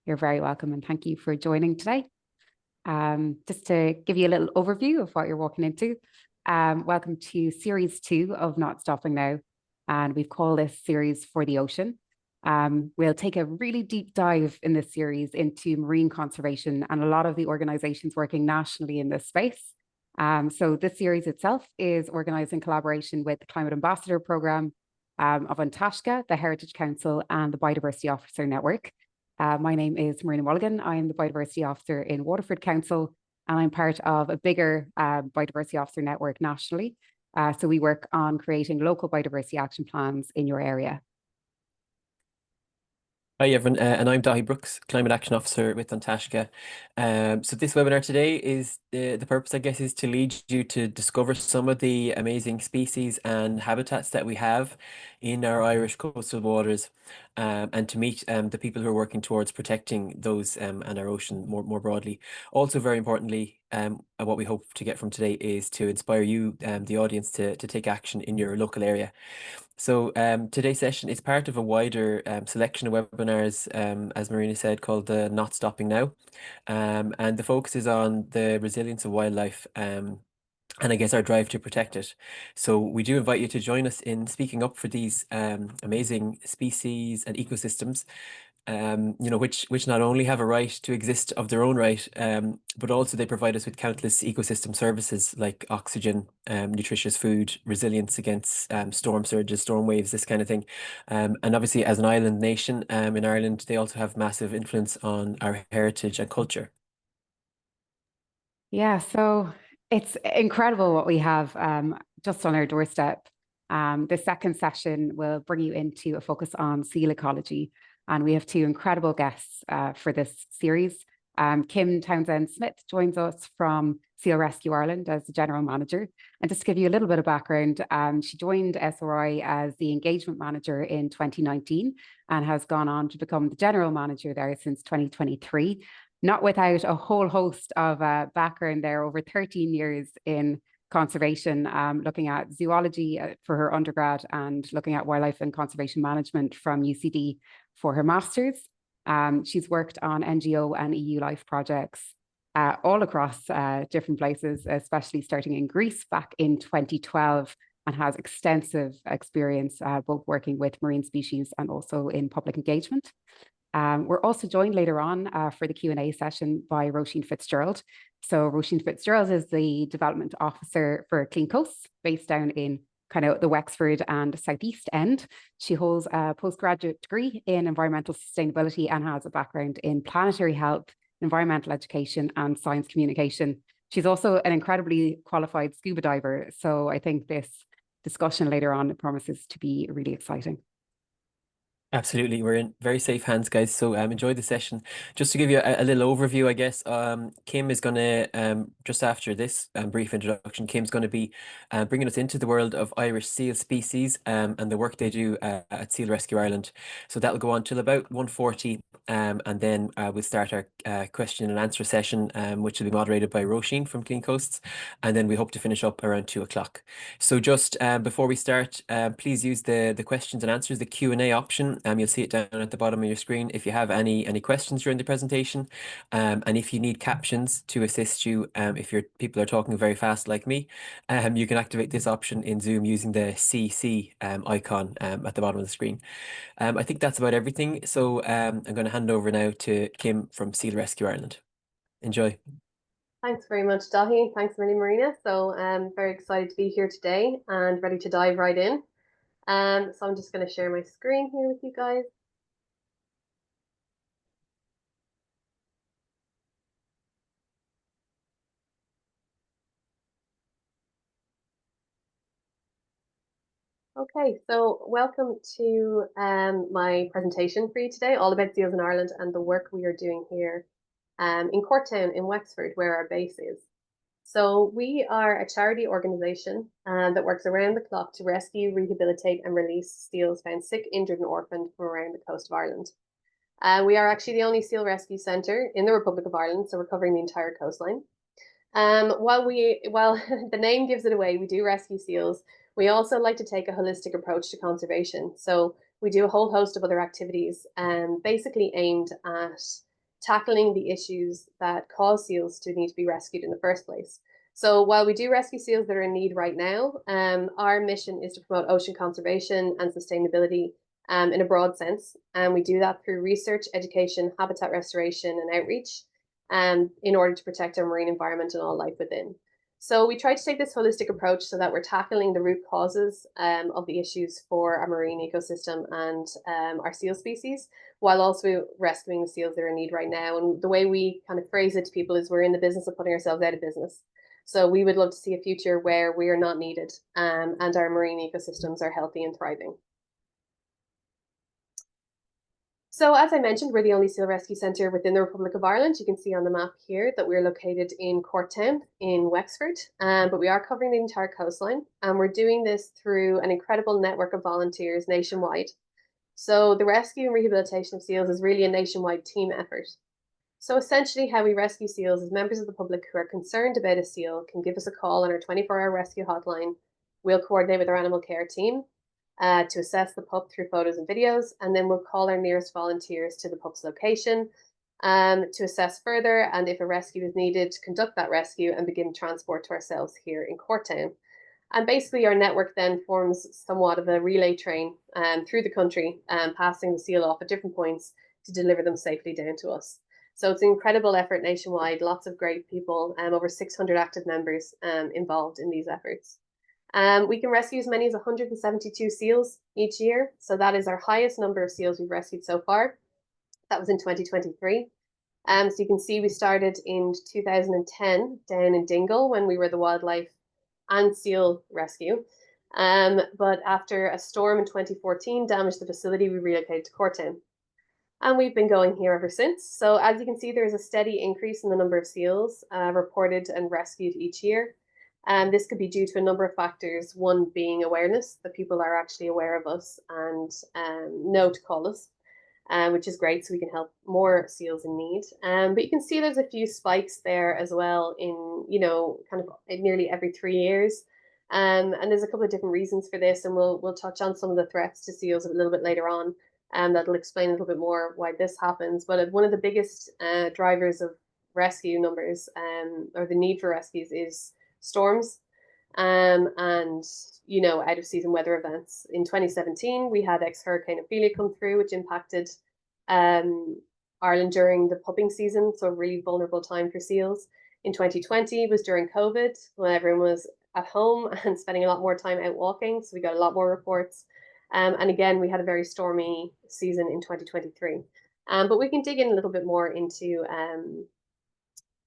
You're very welcome, and thank you for joining today. Just to give you a little overview of what you're walking into, welcome to Series 2 of Not Stopping Now, and we've called this series For the Ocean. We'll take a really deep dive in this series into marine conservation and a lot of the organizations working nationally in this space. So this series itself is organised in collaboration with the Climate Ambassador Programme of Taisce, the Heritage Council and the Biodiversity Officer Network. My name is Marina Mulligan. I am the Biodiversity Officer in Waterford Council, and I'm part of a bigger Biodiversity Officer network nationally. So we work on creating local biodiversity action plans in your area. Hi everyone, and I'm Dahi Brooks, Climate Action Officer with Taisce. So this webinar today is the purpose, I guess, is to lead you to discover some of the amazing species and habitats that we have in our Irish coastal waters, and to meet the people who are working towards protecting those and our ocean more broadly. Also, very importantly, what we hope to get from today is to inspire you, the audience, to take action in your local area. So today's session is part of a wider selection of webinars, as Marina said, called Not Stopping Now. And the focus is on the resilience of wildlife and I guess our drive to protect it. So we do invite you to join us in speaking up for these amazing species and ecosystems, which not only have a right to exist of their own right, but also they provide us with countless ecosystem services like oxygen, nutritious food, resilience against storm surges, storm waves, this kind of thing. And obviously, as an island nation in Ireland, they also have massive influence on our heritage and culture. Yeah, so it's incredible what we have just on our doorstep. The second session will bring you into a focus on seal ecology. And we have two incredible guests for this series. Kim Townsend-Smith joins us from Seal Rescue Ireland as the General Manager. And just to give you a little bit of background, she joined SRI as the Engagement Manager in 2019 and has gone on to become the General Manager there since 2023. Not without a whole host of background there, over 13 years in conservation, looking at zoology for her undergrad and looking at wildlife and conservation management from UCD for her master's. She's worked on NGO and EU life projects all across different places, especially starting in Greece back in 2012, and has extensive experience both working with marine species and also in public engagement. We're also joined later on for the Q&A session by Roisin Fitzgerald. So Roisin Fitzgerald is the Development Officer for Clean Coasts, based down in kind of the Wexford and Southeast end. She holds a postgraduate degree in environmental sustainability and has a background in planetary health, environmental education and science communication. She's also an incredibly qualified scuba diver. So I think this discussion later on promises to be really exciting. Absolutely, we're in very safe hands, guys. So enjoy the session. Just to give you a little overview, I guess, Kim is going to, just after this brief introduction, Kim's going to be bringing us into the world of Irish seal species and the work they do at Seal Rescue Ireland. So that'll go on till about 1:40, and then we'll start our question and answer session, which will be moderated by Roisin from Clean Coasts, and then we hope to finish up around 2 o'clock. So just before we start, please use the questions and answers, the Q&A option. You'll see it down at the bottom of your screen if you have any questions during the presentation. And if you need captions to assist you, if your people are talking very fast like me, you can activate this option in Zoom using the CC icon at the bottom of the screen. I think that's about everything. So I'm going to hand over now to Kim from Seal Rescue Ireland. Enjoy. Thanks very much, Dahi. Thanks, Marina. So I'm very excited to be here today and ready to dive right in. So I'm just going to share my screen here with you guys. Okay, so welcome to my presentation for you today, all about seals in Ireland and the work we are doing here in Courtown in Wexford, where our base is. So we are a charity organisation that works around the clock to rescue, rehabilitate and release seals found sick, injured and orphaned from around the coast of Ireland. We are actually the only seal rescue centre in the Republic of Ireland, so we're covering the entire coastline. While the name gives it away, we do rescue seals. We also like to take a holistic approach to conservation. So we do a whole host of other activities basically aimed at tackling the issues that cause seals to need to be rescued in the first place. So while we do rescue seals that are in need right now, our mission is to promote ocean conservation and sustainability in a broad sense. And we do that through research, education, habitat restoration, and outreach in order to protect our marine environment and all life within. So we try to take this holistic approach so that we're tackling the root causes of the issues for our marine ecosystem and our seal species, while also rescuing the seals that are in need right now. And the way we kind of phrase it to people is we're in the business of putting ourselves out of business. So we would love to see a future where we are not needed and our marine ecosystems are healthy and thriving. So as I mentioned, we're the only seal rescue centre within the Republic of Ireland. You can see on the map here that we're located in Courtown in Wexford, but we are covering the entire coastline, and we're doing this through an incredible network of volunteers nationwide. So the rescue and rehabilitation of seals is really a nationwide team effort. So essentially how we rescue seals is members of the public who are concerned about a seal can give us a call on our 24-hour rescue hotline. We'll coordinate with our animal care team to assess the pup through photos and videos, and then we'll call our nearest volunteers to the pup's location to assess further, and if a rescue is needed, conduct that rescue and begin transport to ourselves here in Courtown. And basically our network then forms somewhat of a relay train through the country, passing the seal off at different points to deliver them safely down to us. So it's an incredible effort nationwide, lots of great people, over 600 active members involved in these efforts. We can rescue as many as 172 seals each year. So that is our highest number of seals we've rescued so far. That was in 2023. So you can see we started in 2010 down in Dingle when we were the wildlife and seal rescue. But after a storm in 2014 damaged the facility, we relocated to Courtown. And we've been going here ever since. So as you can see, there is a steady increase in the number of seals reported and rescued each year. And this could be due to a number of factors, one being awareness, that people are actually aware of us and know to call us, which is great, so we can help more seals in need. But you can see there's a few spikes there as well in, kind of nearly every 3 years. And there's a couple of different reasons for this, and we'll touch on some of the threats to seals a little bit later on. That'll explain a little bit more why this happens. But one of the biggest drivers of rescue numbers or the need for rescues is storms and out of season weather events. In 2017 we had ex-hurricane Ophelia come through, which impacted Ireland during the pupping season, so a really vulnerable time for seals. In 2020 was during COVID, when everyone was at home and spending a lot more time out walking, so we got a lot more reports. And again, we had a very stormy season in 2023. But we can dig in a little bit more into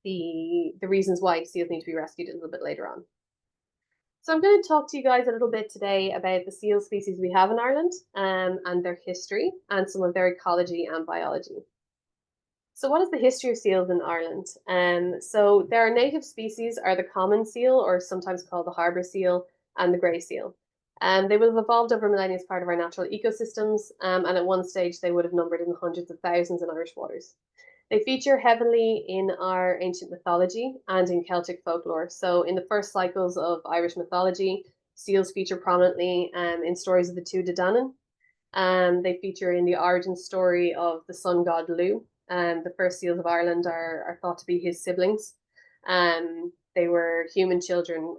the reasons why seals need to be rescued a little bit later on. So I'm going to talk to you guys a little bit today about the seal species we have in Ireland and their history and some of their ecology and biology. So what is the history of seals in Ireland? So their native species are the common seal, or sometimes called the harbour seal, and the grey seal. They would have evolved over millennia as part of our natural ecosystems, and at one stage they would have numbered in the hundreds of thousands in Irish waters. They feature heavily in our ancient mythology and in Celtic folklore. So in the first cycles of Irish mythology, seals feature prominently in stories of the Two Danann. They feature in the origin story of the sun god Lu. The first seals of Ireland are thought to be his siblings. They were human children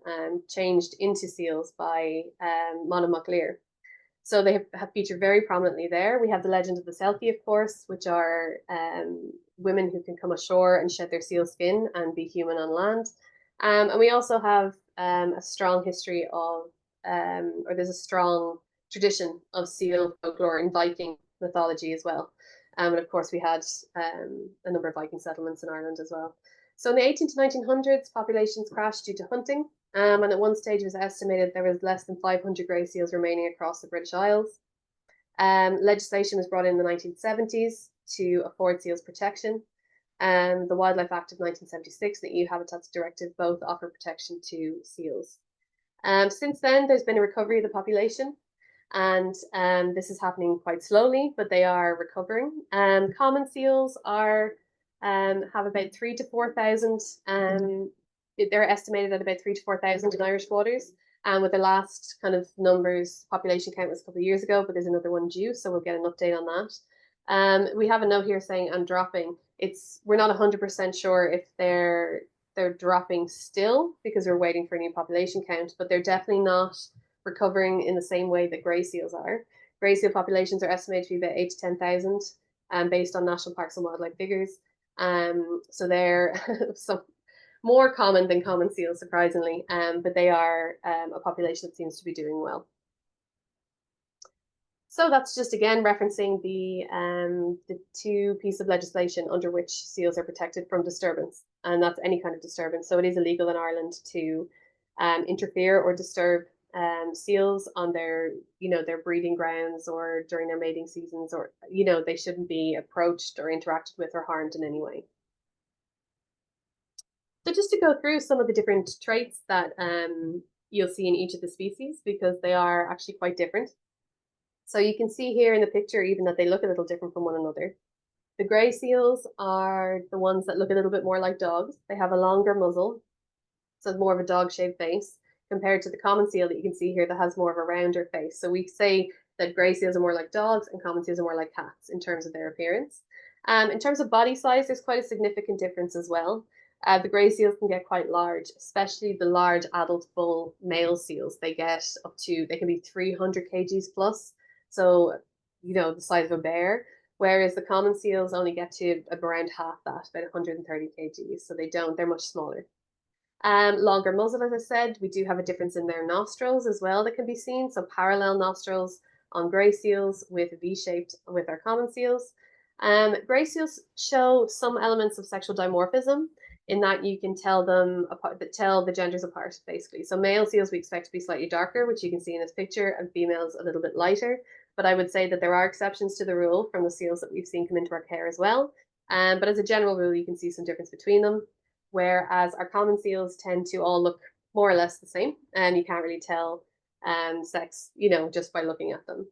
changed into seals by Monadh Lir. So they have featured very prominently there. We have the legend of the Selkie, of course, which are women who can come ashore and shed their seal skin and be human on land. And we also have a strong history of, or there's a strong tradition of seal folklore in Viking mythology as well. And of course, we had a number of Viking settlements in Ireland as well. So in the 18 to 1900s, populations crashed due to hunting. And at one stage, it was estimated there was less than 500 grey seals remaining across the British Isles. Legislation was brought in the 1970s to afford seals protection. The Wildlife Act of 1976 and the EU Habitats Directive both offer protection to seals. Since then, there's been a recovery of the population, and this is happening quite slowly, but they are recovering. Common seals have about 3,000 to 4,000. They're estimated at about 3,000 to 4,000 in Irish waters. And with the last kind of numbers, population count was a couple of years ago, but there's another one due, so we'll get an update on that. We have a note here saying "and dropping." We're not 100% sure if they're dropping still because we're waiting for a new population count, but they're definitely not recovering in the same way that grey seals are. Grey seal populations are estimated to be about 8 to 10,000, based on national parks and wildlife figures. So they're some more common than common seals, surprisingly, but they are a population that seems to be doing well. So that's just again referencing the two pieces of legislation under which seals are protected from disturbance, and that's any kind of disturbance. So it is illegal in Ireland to interfere or disturb seals on their their breeding grounds or during their mating seasons, or they shouldn't be approached or interacted with or harmed in any way. So just to go through some of the different traits that you'll see in each of the species, because they are actually quite different. So you can see here in the picture even that they look a little different from one another. The grey seals are the ones that look a little bit more like dogs. They have a longer muzzle, so more of a dog-shaped face, compared to the common seal that you can see here that has more of a rounder face. So we say that grey seals are more like dogs and common seals are more like cats in terms of their appearance. In terms of body size, there's quite a significant difference as well. The grey seals can get quite large, especially the large adult bull male seals. They can be 300 kgs plus. So, the size of a bear, whereas the common seals only get to around half that, about 130 kgs. So they're much smaller. Longer muzzle, as I said, we do have a difference in their nostrils as well that can be seen. So parallel nostrils on grey seals with V-shaped with our common seals. Grey seals show some elements of sexual dimorphism in that you can tell them apart, tell the genders apart, basically. So male seals we expect to be slightly darker, which you can see in this picture, and females a little bit lighter. But I would say that there are exceptions to the rule from the seals that we've seen come into our care as well. But as a general rule, you can see some difference between them, whereas our common seals tend to all look more or less the same, and you can't really tell sex, just by looking at them.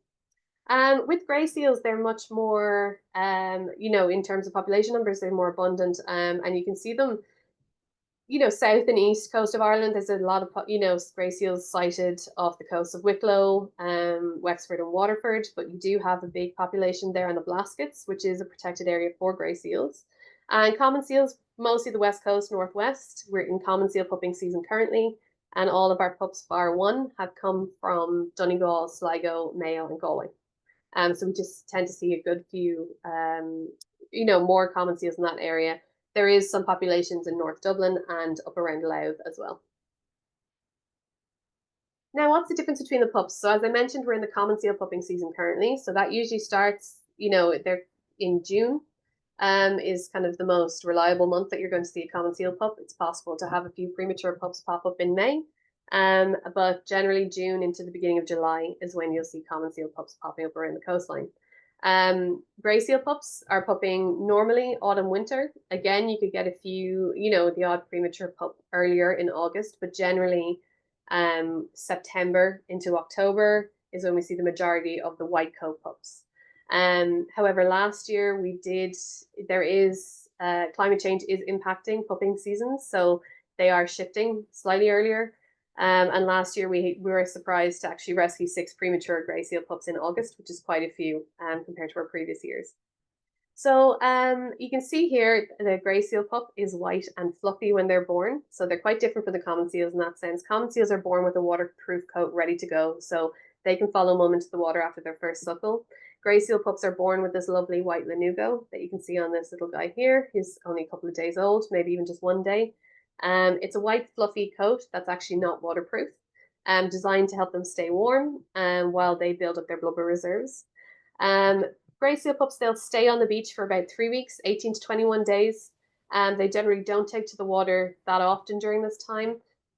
With grey seals, they're much more, in terms of population numbers, they're more abundant, and you can see them, south and east coast of Ireland. There's a lot of, grey seals sighted off the coast of Wicklow, Wexford and Waterford, but you do have a big population there on the Blaskets, which is a protected area for grey seals. And common seals, mostly the west coast, northwest. We're in common seal pupping season currently, and all of our pups, bar one, have come from Donegal, Sligo, Mayo and Galway. So we just tend to see a good few, more common seals in that area. There is some populations in North Dublin and up around Louth as well. Now, what's the difference between the pups? So as I mentioned, we're in the common seal pupping season currently. So that usually starts, they're in June, is kind of the most reliable month that you're going to see a common seal pup. It's possible to have a few premature pups pop up in May. But generally June into the beginning of July is when you'll see common seal pups popping up around the coastline. Grey seal pups are pupping normally autumn, winter. Again, you could get a few, the odd premature pup earlier in August, but generally September into October is when we see the majority of the white coat pups. However, last year climate change is impacting pupping seasons, so they are shifting slightly earlier. And last year we were surprised to actually rescue 6 premature grey seal pups in August, which is quite a few compared to our previous years. So you can see here the grey seal pup is white and fluffy when they're born. So they're quite different from the common seals in that sense. Common seals are born with a waterproof coat ready to go, so they can follow mum into the water after their first suckle. Grey seal pups are born with this lovely white lanugo that you can see on this little guy here. He's only a couple of days old, maybe even just one day. It's a white fluffy coat that's actually not waterproof, designed to help them stay warm while they build up their blubber reserves. Grey seal pups, they'll stay on the beach for about 3 weeks, 18 to 21 days. They generally don't take to the water that often during this time.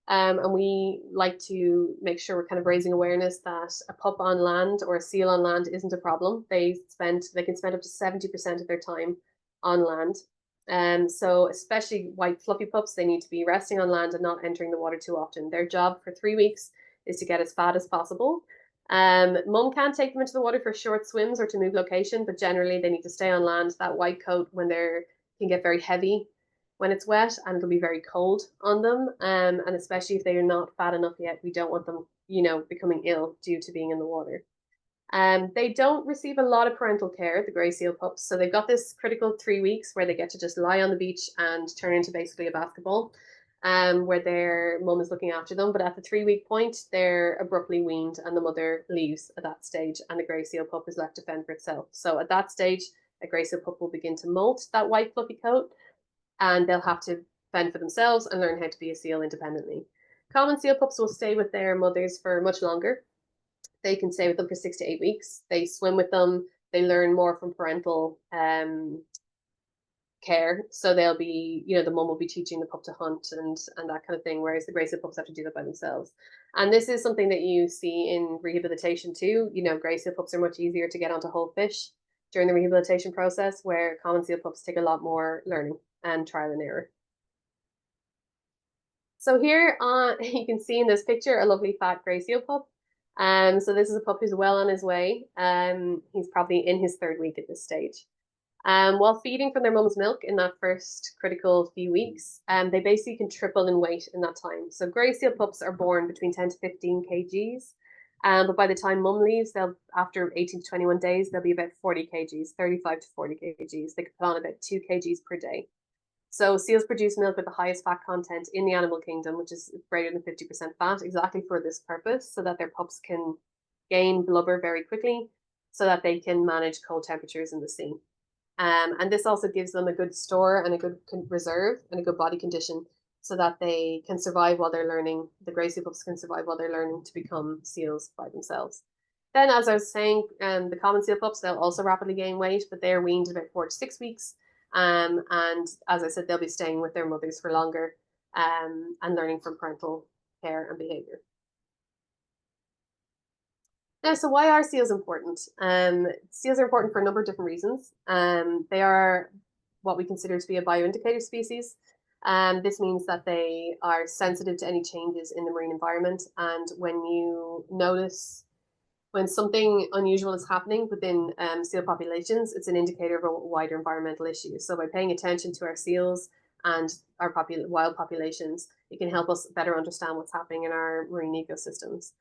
And we like to make sure we're kind of raising awareness that a pup on land or a seal on land isn't a problem. They can spend up to 70% of their time on land. So especially white fluffy pups, they need to be resting on land and not entering the water too often. Their job for 3 weeks is to get as fat as possible. Mum can take them into the water for short swims or to move location, but generally they need to stay on land. That white coat, when can get very heavy when it's wet, and it'll be very cold on them. And especially if they are not fat enough yet, we don't want them, becoming ill due to being in the water. They don't receive a lot of parental care, the grey seal pups. So they've got this critical 3 weeks where they get to just lie on the beach and turn into basically a basketball, where their mum is looking after them. But at the 3-week point, they're abruptly weaned and the mother leaves at that stage, and the grey seal pup is left to fend for itself. So at that stage, a grey seal pup will begin to molt that white fluffy coat, and they'll have to fend for themselves and learn how to be a seal independently. Common seal pups will stay with their mothers for much longer. They can stay with them for 6 to 8 weeks. They swim with them. They learn more from parental care. So they'll be, the mum will be teaching the pup to hunt and that kind of thing, whereas the grey seal pups have to do that by themselves. And this is something that you see in rehabilitation too. Grey seal pups are much easier to get onto whole fish during the rehabilitation process, where common seal pups take a lot more learning and trial and error. So here you can see in this picture a lovely fat grey seal pup. So this is a pup who's well on his way. He's probably in his 3rd week at this stage. While feeding from their mum's milk in that first critical few weeks, they basically can triple in weight in that time. So grey seal pups are born between 10 to 15 kgs. But by the time mum leaves, after 18 to 21 days, they'll be about 40 kgs, 35 to 40 kgs. They can put on about 2 kgs per day. So seals produce milk with the highest fat content in the animal kingdom, which is greater than 50% fat, exactly for this purpose, so that their pups can gain blubber very quickly, so that they can manage cold temperatures in the sea. And this also gives them a good store and a good reserve and a good body condition, so that they can survive while they're learning. The grey seal pups can survive while they're learning to become seals by themselves. Then, as I was saying, the common seal pups, they'll also rapidly gain weight, but they're weaned in about 4 to 6 weeks. And as I said, they'll be staying with their mothers for longer and learning from parental care and behavior. Now, so why are seals important? Seals are important for a number of different reasons. They are what we consider to be a bioindicator species. This means that they are sensitive to any changes in the marine environment. And when you notice when something unusual is happening within seal populations, it's an indicator of a wider environmental issue. So by paying attention to our seals and our wild populations, it can help us better understand what's happening in our marine ecosystems.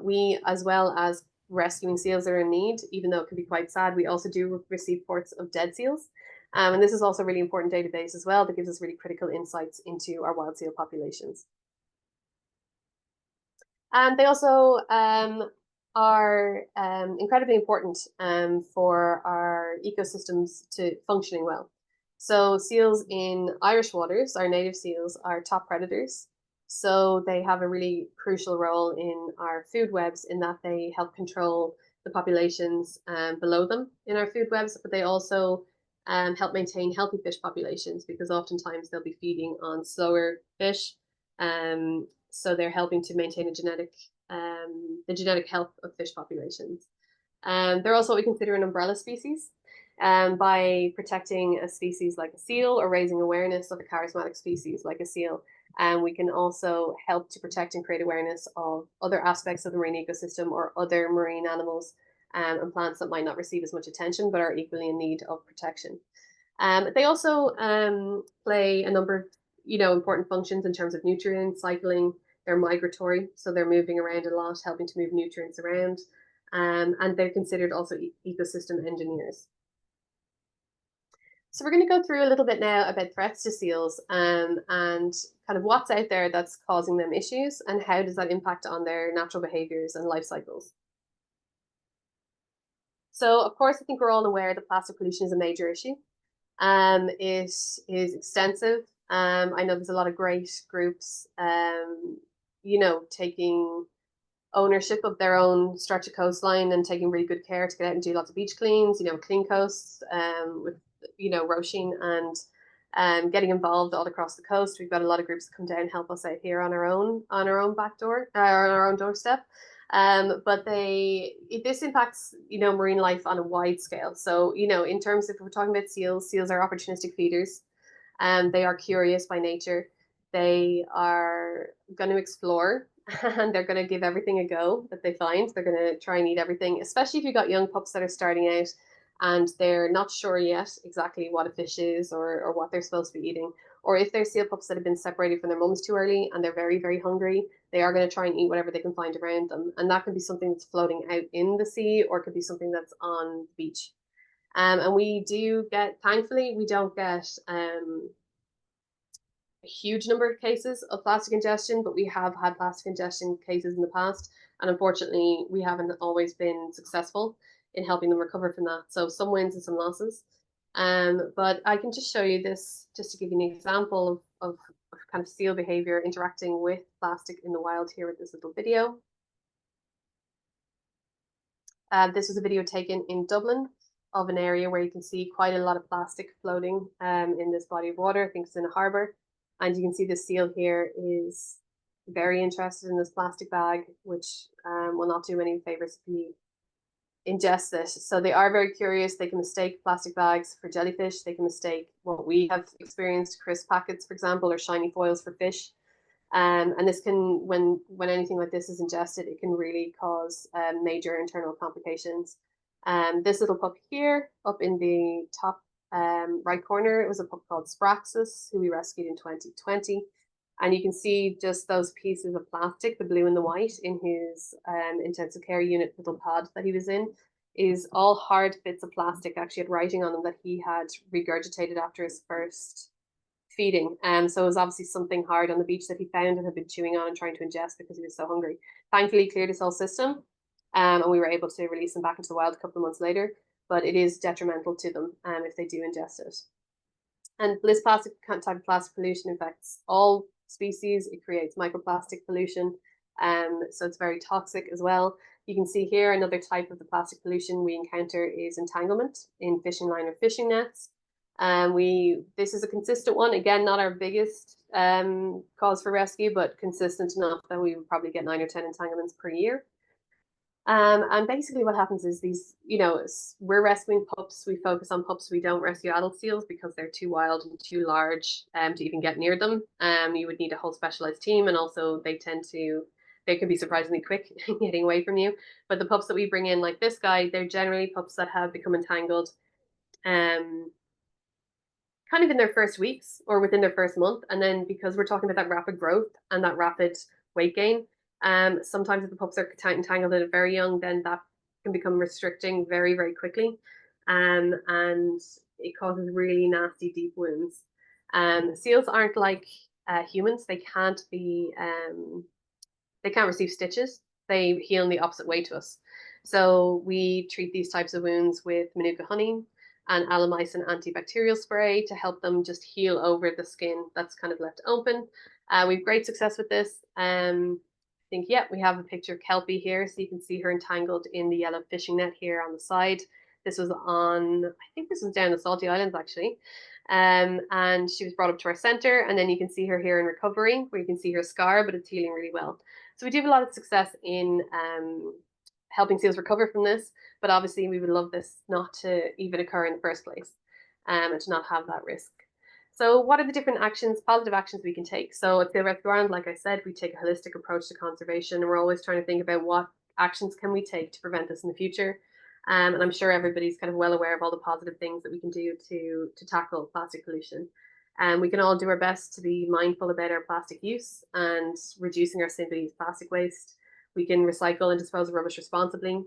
We, as well as rescuing seals that are in need, even though it can be quite sad, we also do receive reports of dead seals. And this is also a really important database as well that gives us really critical insights into our wild seal populations. They also are incredibly important for our ecosystems to functioning well. So seals in Irish waters, our native seals, are top predators. So they have a really crucial role in our food webs, in that they help control the populations below them in our food webs, but they also help maintain healthy fish populations, because oftentimes they'll be feeding on slower fish. So they're helping to maintain the genetic health of fish populations. They're also what we consider an umbrella species. By protecting a species like a seal or raising awareness of a charismatic species like a seal, we can also help to protect and create awareness of other aspects of the marine ecosystem or other marine animals and plants that might not receive as much attention but are equally in need of protection. They also play a number of important functions in terms of nutrient cycling. They're migratory, so they're moving around a lot, helping to move nutrients around, and they're considered also ecosystem engineers. So we're going to go through a little bit now about threats to seals and kind of what's out there that's causing them issues, and how does that impact on their natural behaviors and life cycles. So, of course, I think we're all aware that plastic pollution is a major issue. It is extensive. I know there's a lot of great groups, taking ownership of their own stretch of coastline and taking really good care to get out and do lots of beach cleans, clean coasts, with, Roisin and getting involved all across the coast. We've got a lot of groups that come down and help us out here on our own back door, or on our own doorstep. But this impacts, marine life on a wide scale. So, in terms of, if we're talking about seals are opportunistic feeders. They are curious by nature. They are going to explore and they're going to give everything a go that they find. They're going to try and eat everything, especially if you've got young pups that are starting out and they're not sure yet exactly what a fish is or what they're supposed to be eating. Or if they're seal pups that have been separated from their mums too early and they're very, very hungry, they are going to try and eat whatever they can find around them. And that can be something that's floating out in the sea, or it could be something that's on the beach. And we do get, thankfully, we don't get a huge number of cases of plastic ingestion, but we have had plastic ingestion cases in the past. And unfortunately, we haven't always been successful in helping them recover from that. So some wins and some losses. But I can just show you this just to give you an example of kind of seal behavior interacting with plastic in the wild here with this little video. This was a video taken in Dublin of an area where you can see quite a lot of plastic floating in this body of water. I think it's in a harbour. And you can see the seal here is very interested in this plastic bag, which will not do any favors if you ingest it. So they are very curious. They can mistake plastic bags for jellyfish. They can mistake what we have experienced, crisp packets, for example, or shiny foils for fish. And this can, when anything like this is ingested, it can really cause major internal complications. This little pup here, up in the top right corner, it was a pup called Spraxis, who we rescued in 2020. And you can see just those pieces of plastic, the blue and the white, in his intensive care unit little pod that he was in, is all hard bits of plastic, actually had writing on them that he had regurgitated after his first feeding. So it was obviously something hard on the beach that he found and had been chewing on and trying to ingest because he was so hungry. Thankfully, he cleared his whole system, and we were able to release him back into the wild a couple of months later. But it is detrimental to them if they do ingest it. And this plastic type of plastic pollution affects all species. It creates microplastic pollution, so it's very toxic as well. You can see here another type of the plastic pollution we encounter is entanglement in fishing line or fishing nets. This is a consistent one. Again, not our biggest cause for rescue, but consistent enough that we would probably get 9 or 10 entanglements per year. And basically what happens is these, we're rescuing pups. We focus on pups. We don't rescue adult seals because they're too wild and too large to even get near them. You would need a whole specialized team, and also they can be surprisingly quick getting away from you. But the pups that we bring in, like this guy, they're generally pups that have become entangled kind of in their first weeks or within their first month. And then because we're talking about that rapid growth and that rapid weight gain, sometimes if the pups are entangled at a very young, then that can become restricting very, very quickly. And it causes really nasty, deep wounds. Seals aren't like humans. They can't receive stitches. They heal in the opposite way to us. So we treat these types of wounds with Manuka honey and Alomycin antibacterial spray to help them just heal over the skin that's kind of left open. We've great success with this. I think, yeah, we have a picture of Kelpie here. So you can see her entangled in the yellow fishing net here on the side. This was on, I think this was down the Salty Islands actually. And she was brought up to our center, and then you can see her here in recovery, where you can see her scar, but it's healing really well. So we do have a lot of success in helping seals recover from this, but obviously we would love this not to even occur in the first place, and to not have that risk. So what are the different actions, positive actions we can take? So at Seal Rescue Ireland, like I said, we take a holistic approach to conservation, and we're always trying to think about what actions can we take to prevent this in the future. And I'm sure everybody's kind of well aware of all the positive things that we can do to tackle plastic pollution. And we can all do our best to be mindful about our plastic use and reducing our single-use plastic waste. We can recycle and dispose of rubbish responsibly.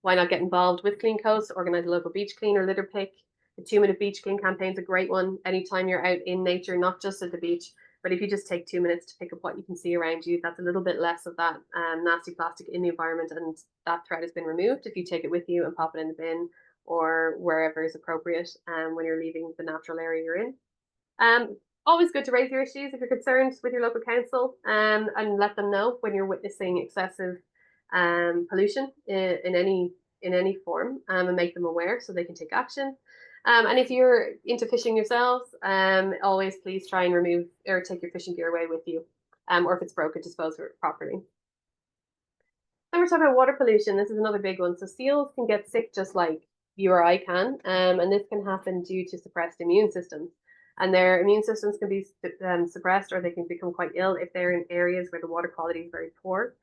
Why not get involved with Clean Coast, organise a local beach clean or litter pick? The 2-minute beach clean campaign is a great one. Anytime you're out in nature, not just at the beach, but if you just take 2 minutes to pick up what you can see around you, that's a little bit less of that nasty plastic in the environment, and that threat has been removed if you take it with you and pop it in the bin or wherever is appropriate when you're leaving the natural area you're in. Always good to raise your issues if you're concerned with your local council, and let them know when you're witnessing excessive pollution in any form, and make them aware so they can take action. And if you're into fishing yourselves, always please try and remove or take your fishing gear away with you, or if it's broken, dispose of it properly. Then we're talking about water pollution. This is another big one. So seals can get sick just like you or I can, and this can happen due to suppressed immune systems. And their immune systems can be suppressed, or they can become quite ill if they're in areas where the water quality is very poor,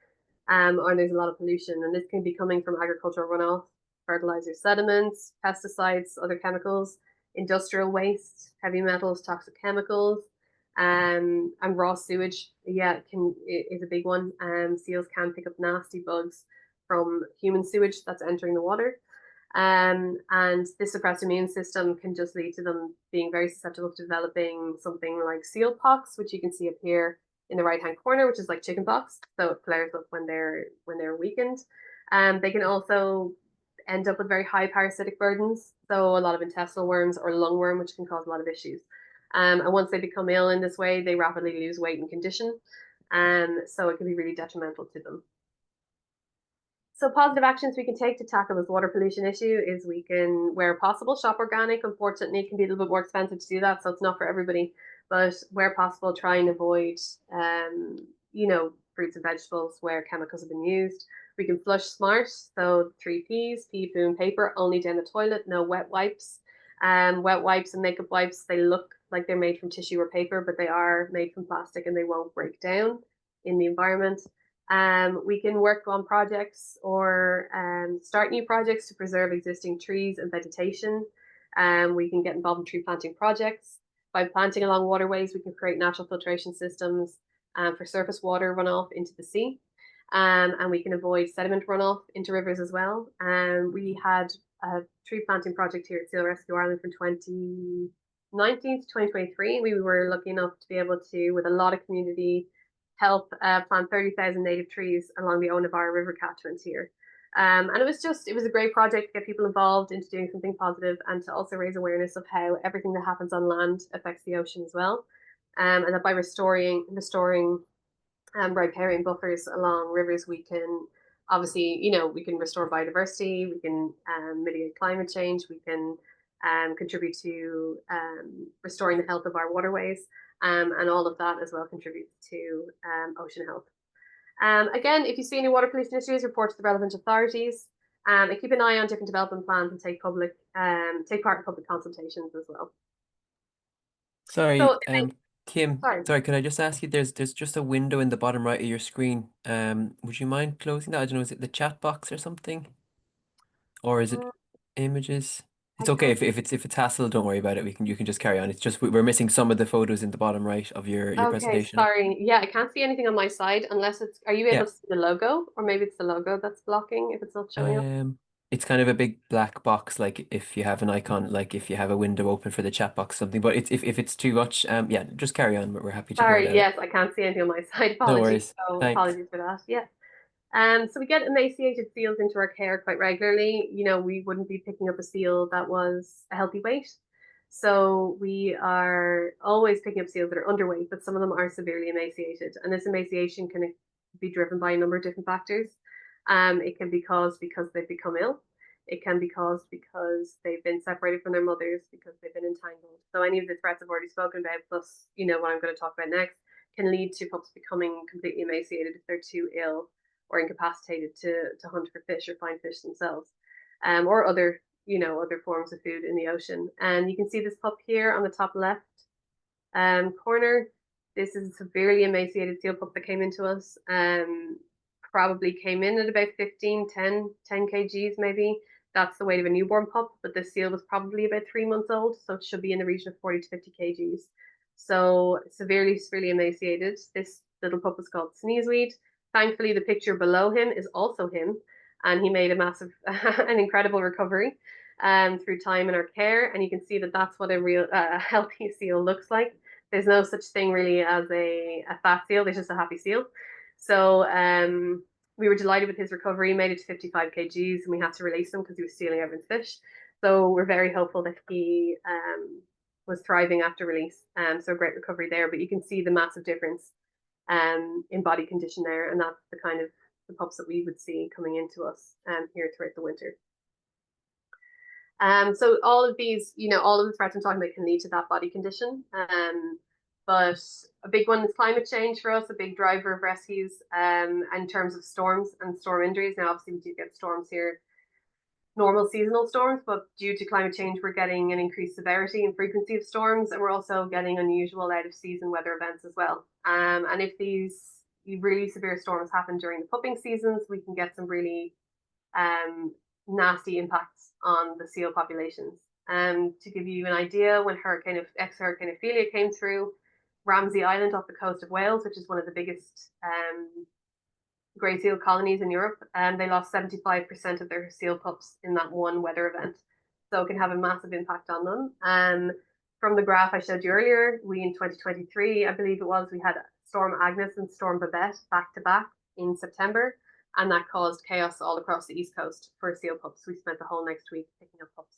or there's a lot of pollution. And this can be coming from agricultural runoff, fertilizers, sediments, pesticides, other chemicals, industrial waste, heavy metals, toxic chemicals, and raw sewage. Yeah, is a big one. Seals can pick up nasty bugs from human sewage that's entering the water. And this suppressed immune system can just lead to them being very susceptible to developing something like seal pox, which you can see up here in the right hand corner, which is like chicken pox. So it flares up when they're weakened. They can also end up with very high parasitic burdens, so a lot of intestinal worms or lungworm, which can cause a lot of issues. And once they become ill in this way, they rapidly lose weight and condition, so it can be really detrimental to them. So positive actions we can take to tackle this water pollution issue is we can, where possible, shop organic. Unfortunately, it can be a little bit more expensive to do that, so it's not for everybody. But where possible, try and avoid, fruits and vegetables where chemicals have been used. We can flush smart, so 3 Ps, pee, poo, and paper, only down the toilet, no wet wipes. Wet wipes and makeup wipes, they look like they're made from tissue or paper, but they are made from plastic and they won't break down in the environment. We can work on projects or start new projects to preserve existing trees and vegetation. We can get involved in tree planting projects. By planting along waterways, we can create natural filtration systems for surface water runoff into the sea. And we can avoid sediment runoff into rivers as well. We had a tree planting project here at Seal Rescue Ireland from 2019 to 2023. We were lucky enough to be able to, with a lot of community help, plant 30,000 native trees along the Onavar River catchment here. And it was a great project to get people involved into doing something positive and to also raise awareness of how everything that happens on land affects the ocean as well. And that by restoring riparian buffers along rivers, we can obviously, we can restore biodiversity, we can mitigate climate change, we can contribute to restoring the health of our waterways, and all of that as well contributes to ocean health. Again, if you see any water pollution issues, report to the relevant authorities, and keep an eye on different development plans and take part in public consultations as well. Sorry, So, Kim, sorry. sorry, could I just ask you, there's just a window in the bottom right of your screen. Would you mind closing that? I don't know, is it the chat box or something? Or is it images? I It's okay can't. if it's hassle, don't worry about it. You can just carry on. It's just we're missing some of the photos in the bottom right of your Okay, presentation. sorry. Yeah, I can't see anything on my side unless it's. Are you able Yeah. to see the logo, or maybe it's the logo that's blocking if it's not showing up? It's kind of a big black box, like if you have an icon, like if you have a window open for the chat box, something. But it's if it's too much, yeah, just carry on. We're happy to hear it Sorry. out. Yes, I can't see anything on my side. No Apologies. worries. So Thanks. apologies for that. Yeah. So we get emaciated seals into our care quite regularly. We wouldn't be picking up a seal that was a healthy weight. So we are always picking up seals that are underweight, but some of them are severely emaciated. And this emaciation can be driven by a number of different factors. It can be caused because they've become ill. It can be caused because they've been separated from their mothers, because they've been entangled. So any of the threats I've already spoken about, plus, what I'm going to talk about next, can lead to pups becoming completely emaciated if they're too ill or incapacitated to hunt for fish or find fish themselves, or other forms of food in the ocean. And you can see this pup here on the top left corner. This is a severely emaciated seal pup that came into us. Probably came in at about 10 kgs maybe. That's the weight of a newborn pup, but this seal was probably about 3 months old, so it should be in the region of 40 to 50 kgs. So severely emaciated. This little pup is called Sneezeweed. Thankfully, the picture below him is also him, and he made an incredible recovery through time in our care. And you can see that that's what a real healthy seal looks like. There's no such thing really as a fat seal. There's just a happy seal. So we were delighted with his recovery. He made it to 55 kgs, and we had to release him because he was stealing everyone's fish. So we're very hopeful that he was thriving after release. So great recovery there. But you can see the massive difference in body condition there, and that's the kind of the pups that we would see coming into us here throughout the winter. So all of these, all of the threats I'm talking about can lead to that body condition. But a big one is climate change for us, a big driver of rescues in terms of storms and storm injuries. Now, obviously, we do get storms here, normal seasonal storms, but due to climate change, we're getting an increased severity and frequency of storms, and we're also getting unusual out of season weather events as well. And if these really severe storms happen during the pupping seasons, we can get some really nasty impacts on the seal populations. To give you an idea, when ex-Hurricane Ophelia came through Ramsey Island off the coast of Wales, which is one of the biggest grey seal colonies in Europe, they lost 75% of their seal pups in that one weather event. So it can have a massive impact on them. From the graph I showed you earlier, we in 2023, I believe it was, we had Storm Agnes and Storm Babette back to back in September, and that caused chaos all across the East Coast for seal pups. We spent the whole next week picking up pups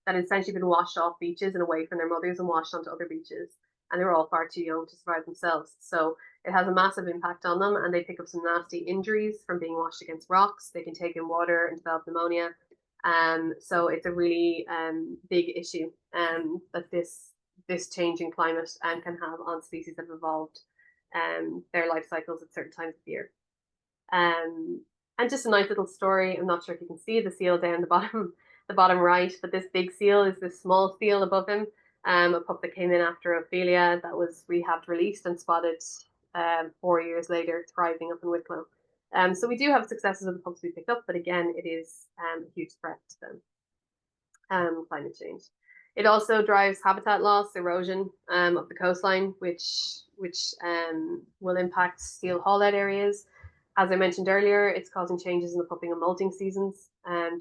that had essentially been washed off beaches and away from their mothers and washed onto other beaches, and they were all far too young to survive themselves. So it has a massive impact on them, and they pick up some nasty injuries from being washed against rocks. They can take in water and develop pneumonia. So it's a really big issue that this change in climate can have on species that have evolved their life cycles at certain times of year. And just a nice little story. I'm not sure if you can see the seal down the bottom right, but this big seal is this small seal above him. A pup that came in after Ophelia that was rehabbed, released, and spotted 4 years later, thriving up in Wicklow. So we do have successes of the pups we picked up, but again, it is a huge threat to them. Climate change. It also drives habitat loss, erosion of the coastline, which will impact seal haul-out areas. As I mentioned earlier, it's causing changes in the pupping and molting seasons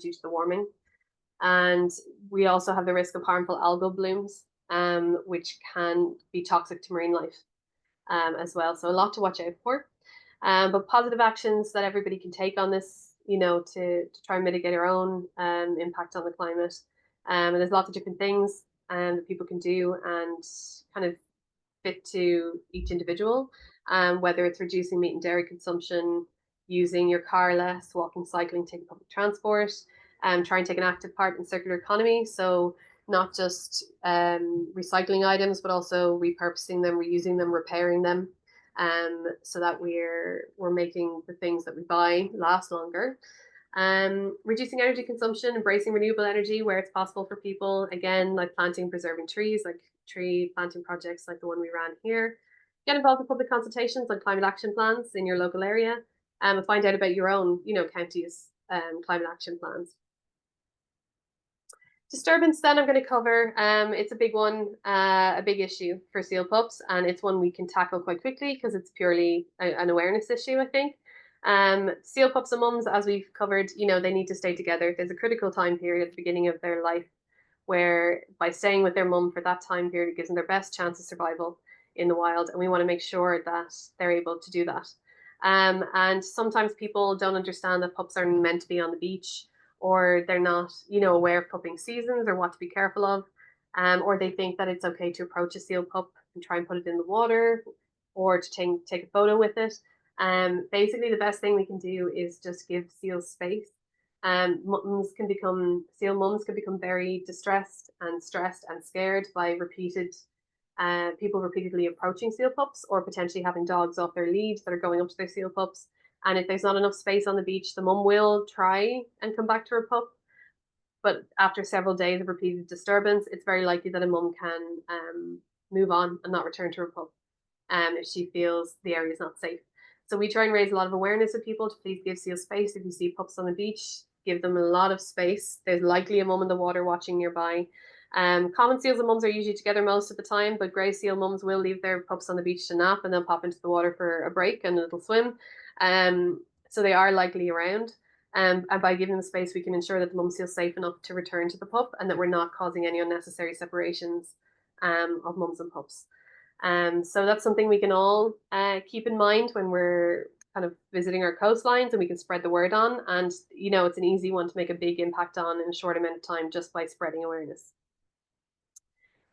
due to the warming. And we also have the risk of harmful algal blooms, which can be toxic to marine life as well. So a lot to watch out for. But positive actions that everybody can take on this, to try and mitigate our own impact on the climate. And there's lots of different things that people can do and kind of fit to each individual, whether it's reducing meat and dairy consumption, using your car less, walking, cycling, taking public transport, try and take an active part in circular economy. So not just recycling items, but also repurposing them, reusing them, repairing them, so that we're making the things that we buy last longer. Reducing energy consumption, embracing renewable energy where it's possible for people, again, like planting and preserving trees, like tree planting projects like the one we ran here. Get involved in public consultations on climate action plans in your local area, and find out about your own, county's climate action plans. Disturbance, then I'm going to cover. It's a big one, a big issue for seal pups, and it's one we can tackle quite quickly because it's purely an awareness issue, I think. Seal pups and mums, as we've covered, they need to stay together. There's a critical time period at the beginning of their life where by staying with their mum for that time period, it gives them their best chance of survival in the wild, and we want to make sure that they're able to do that. And sometimes people don't understand that pups aren't meant to be on the beach, or they're not, aware of pupping seasons or what to be careful of, or they think that it's okay to approach a seal pup and try and put it in the water, or to take a photo with it. Basically, the best thing we can do is just give seals space. Seal mums can become very distressed and stressed and scared by people repeatedly approaching seal pups, or potentially having dogs off their lead that are going up to their seal pups. And if there's not enough space on the beach, the mum will try and come back to her pup. But after several days of repeated disturbance, it's very likely that a mum can move on and not return to her pup if she feels the area is not safe. So we try and raise a lot of awareness with people to please give seals space. If you see pups on the beach, give them a lot of space. There's likely a mum in the water watching nearby. Common seals and mums are usually together most of the time, but grey seal mums will leave their pups on the beach to nap and then pop into the water for a break and a little swim. So they are likely around. And by giving them space, we can ensure that the mum feels safe enough to return to the pup, and that we're not causing any unnecessary separations of mums and pups. So that's something we can all keep in mind when we're kind of visiting our coastlines, and we can spread the word on. And, it's an easy one to make a big impact on in a short amount of time just by spreading awareness.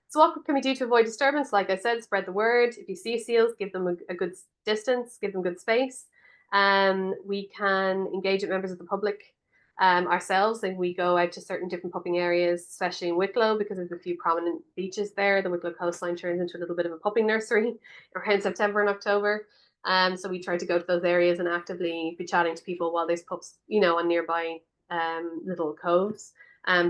So what can we do to avoid disturbance? Like I said, spread the word. If you see seals, give them a good distance, give them good space. We can engage with members of the public ourselves, and we go out to certain different pupping areas, especially in Wicklow, because there's a few prominent beaches there. The Wicklow coastline turns into a little bit of a pupping nursery around September and October. So we try to go to those areas and actively be chatting to people while there's pups, on nearby little coves,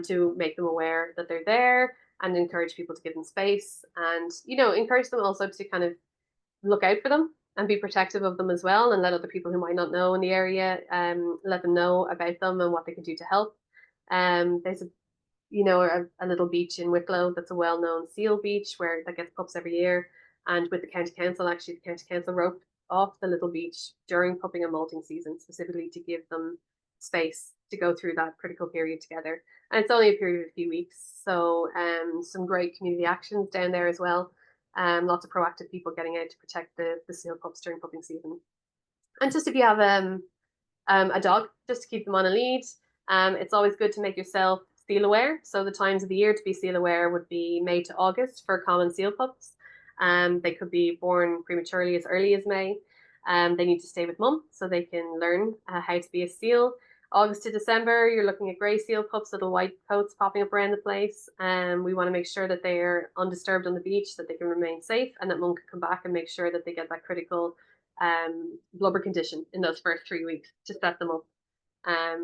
to make them aware that they're there, and encourage people to give them space, and encourage them also to kind of look out for them. and be protective of them as well, and let other people who might not know in the area let them know about them and what they can do to help. There's a little beach in Wicklow that's a well-known seal beach where that gets pups every year. And with the county council, actually, the county council roped off the little beach during pupping and molting season, specifically to give them space to go through that critical period together. And it's only a period of a few weeks, so some great community actions down there as well. Lots of proactive people getting out to protect the seal pups during pupping season. And just if you have a dog, just to keep them on a lead, it's always good to make yourself seal aware. So the times of the year to be seal aware would be May to August for common seal pups. They could be born prematurely as early as May. They need to stay with mum so they can learn how to be a seal. August to December, you're looking at grey seal pups, little white coats popping up around the place. We want to make sure that they are undisturbed on the beach, that they can remain safe, and that mum can come back and make sure that they get that critical blubber condition in those first 3 weeks to set them up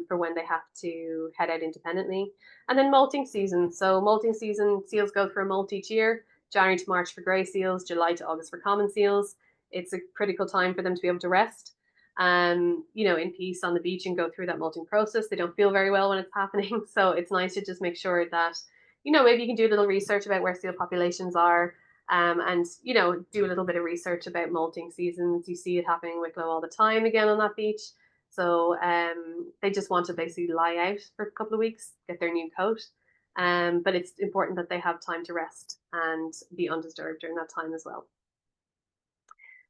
for when they have to head out independently. And then molting season. So molting season, seals go through a molt each year. January to March for grey seals, July to August for common seals. It's a critical time for them to be able to rest, in peace on the beach and go through that molting process. They don't feel very well when it's happening. So it's nice to just make sure that, maybe you can do a little research about where seal populations are, and do a little bit of research about molting seasons. You see it happening in Wicklow all the time again on that beach. So they just want to basically lie out for a couple of weeks, get their new coat. But it's important that they have time to rest and be undisturbed during that time as well.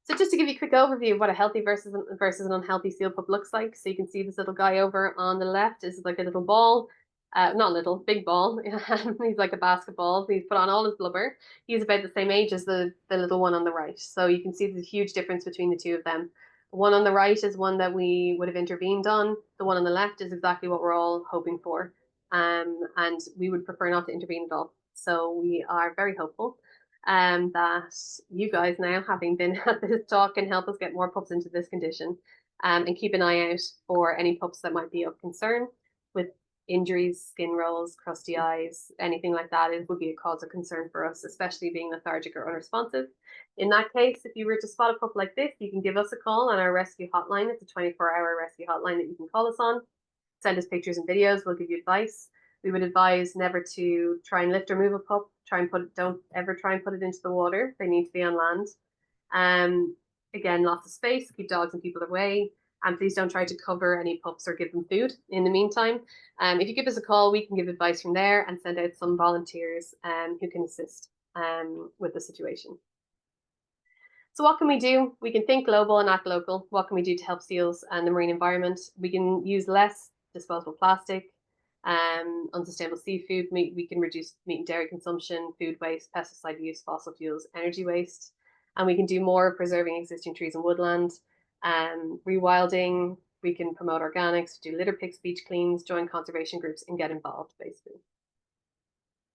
So just to give you a quick overview of what a healthy versus an unhealthy seal pup looks like. So you can see this little guy over on the left is like a little ball. Not little, big ball. He's like a basketball. He's put on all his blubber. He's about the same age as the little one on the right. So you can see the huge difference between the two of them. The one on the right is one that we would have intervened on. The one on the left is exactly what we're all hoping for. And we would prefer not to intervene at all. So we are very hopeful that you guys now, having been at this talk, can help us get more pups into this condition, and keep an eye out for any pups that might be of concern with injuries, skin rolls, crusty eyes, anything like that. It would be a cause of concern for us, especially being lethargic or unresponsive. In that case, if you were to spot a pup like this, you can give us a call on our rescue hotline. It's a 24-hour rescue hotline that you can call us on. Send us pictures and videos. We'll give you advice. We would advise never to try and lift or move a pup. Don't ever try and put it into the water. They need to be on land. Again, lots of space. Keep dogs and people away. And please don't try to cover any pups or give them food in the meantime. If you give us a call, we can give advice from there and send out some volunteers who can assist with the situation. So what can we do? We can think global and act local. What can we do to help seals and the marine environment? We can use less disposable plastic, unsustainable seafood. We can reduce meat and dairy consumption, food waste, pesticide use, fossil fuels, energy waste. And we can do more preserving existing trees and woodland. Rewilding, we can promote organics, do litter picks, beach cleans, join conservation groups, and get involved, basically.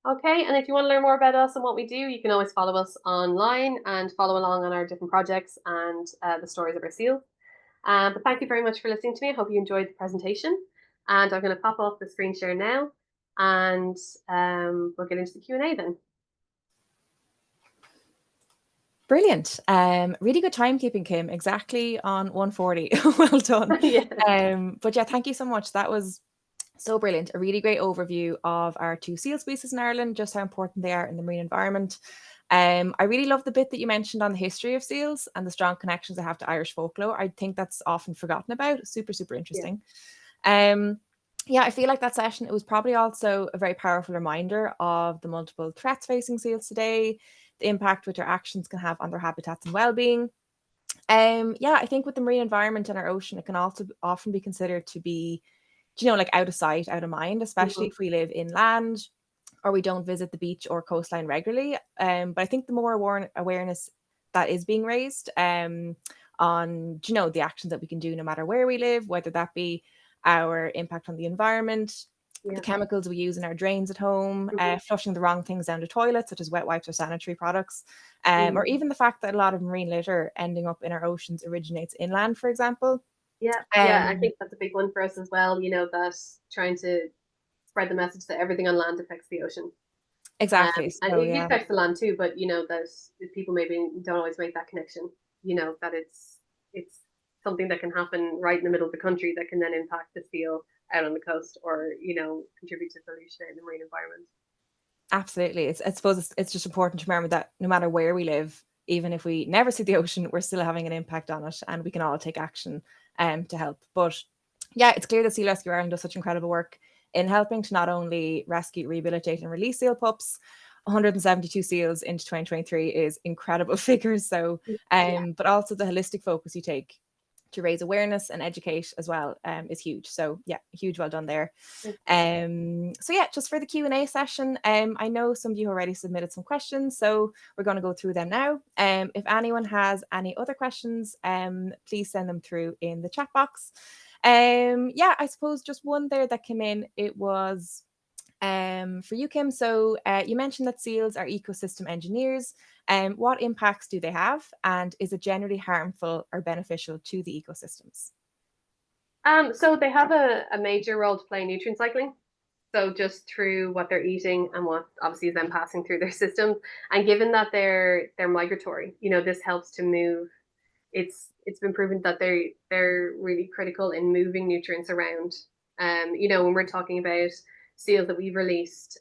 Okay, and if you want to learn more about us and what we do, you can always follow us online and follow along on our different projects and the stories of our seals. But thank you very much for listening to me. I hope you enjoyed the presentation. And I'm going to pop off the screen share now, and we'll get into the Q&A then. Brilliant. Really good timekeeping, Kim. Exactly on 1:40. Well done. Yeah. But yeah, thank you so much. That was so brilliant. A really great overview of our 2 seal species in Ireland, just how important they are in the marine environment. I really love the bit that you mentioned on the history of seals and the strong connections they have to Irish folklore. I think that's often forgotten about. Super, super interesting. Yeah, I feel like that session, it was probably also a very powerful reminder of the multiple threats facing seals today, the impact which our actions can have on their habitats and well-being. Yeah, I think with the marine environment and our ocean, it can also often be considered to be, like out of sight, out of mind, especially if we live inland or we don't visit the beach or coastline regularly. But I think the more awareness that is being raised on, the actions that we can do no matter where we live, whether that be our impact on the environment, the chemicals we use in our drains at home, flushing the wrong things down the toilet, such as wet wipes or sanitary products, or even the fact that a lot of marine litter ending up in our oceans originates inland, for example. Yeah, I think that's a big one for us as well, that trying to spread the message that everything on land affects the ocean. Exactly. And it affects the land too, but that people maybe don't always make that connection. that it's something that can happen right in the middle of the country that can then impact the seal out on the coast, or contribute to pollution in the marine environment. Absolutely. I suppose it's just important to remember that no matter where we live, even if we never see the ocean, we're still having an impact on it, and we can all take action to help. But yeah, it's clear that Sea Rescue Ireland does such incredible work in helping to not only rescue, rehabilitate and release seal pups. 172 seals into 2023 is incredible figures. So, but also the holistic focus you take to raise awareness and educate as well is huge. So yeah, huge well done there. So yeah, just for the Q&A session, I know some of you already submitted some questions, so we're going to go through them now. If anyone has any other questions, please send them through in the chat box. Yeah, I suppose just one there that came in, it was for you, Kim. So you mentioned that seals are ecosystem engineers. What impacts do they have, and is it generally harmful or beneficial to the ecosystems? So they have a major role to play in nutrient cycling. So just through what they're eating and what obviously is then passing through their systems, and given that they're migratory, this helps to move. It's been proven that they're really critical in moving nutrients around. When we're talking about seals that we've released,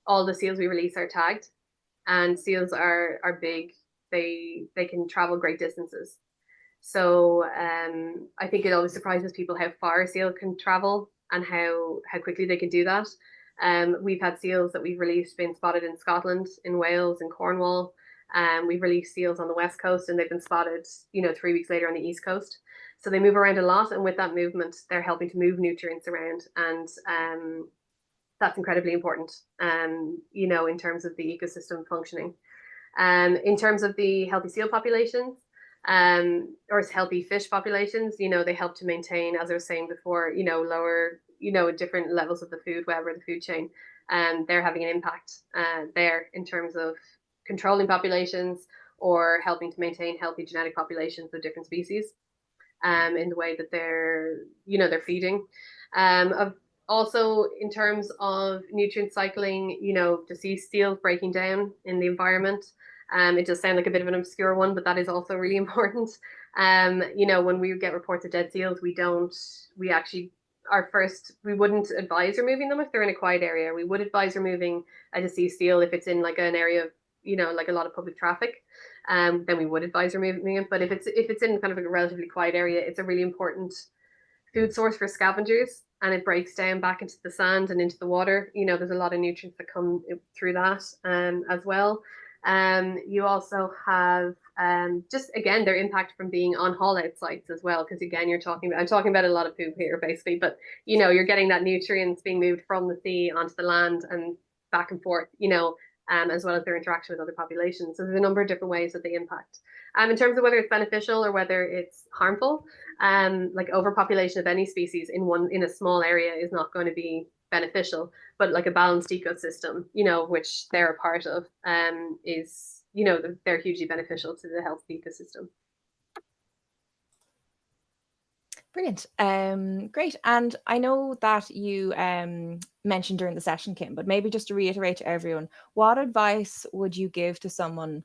all the seals we release are tagged, and seals are big. They can travel great distances. So I think it always surprises people how far a seal can travel and how quickly they can do that. We've had seals that we've released been spotted in Scotland, in Wales, in Cornwall. We've released seals on the west coast, and they've been spotted, 3 weeks later on the east coast. So they move around a lot, and with that movement, they're helping to move nutrients around, and that's incredibly important. In terms of the ecosystem functioning. In terms of the healthy seal populations, or healthy fish populations, they help to maintain, as I was saying before, lower, different levels of the food web or the food chain, and they're having an impact there in terms of controlling populations or helping to maintain healthy genetic populations of different species, in the way that they're feeding. Also, in terms of nutrient cycling, to see seals breaking down in the environment. It does sound like a bit of an obscure one, but that is also really important. When we get reports of dead seals, we wouldn't advise removing them if they're in a quiet area. We would advise removing a deceased seal if it's in like an area of, like a lot of public traffic. Then we would advise removing it. But if it's in kind of a relatively quiet area, it's a really important food source for scavengers, and it breaks down back into the sand and into the water. There's a lot of nutrients that come through that as well. You also have just again their impact from being on haul out sites as well, because again I'm talking about a lot of poop here basically, but you're getting that nutrients being moved from the sea onto the land and back and forth, as well as their interaction with other populations. So there's a number of different ways that they impact. In terms of whether it's beneficial or whether it's harmful, like overpopulation of any species in a small area is not going to be beneficial, but like a balanced ecosystem, which they're a part of, is, they're hugely beneficial to the health of the ecosystem. Brilliant. Great. And I know that you mentioned during the session, Kim, but maybe just to reiterate to everyone, what advice would you give to someone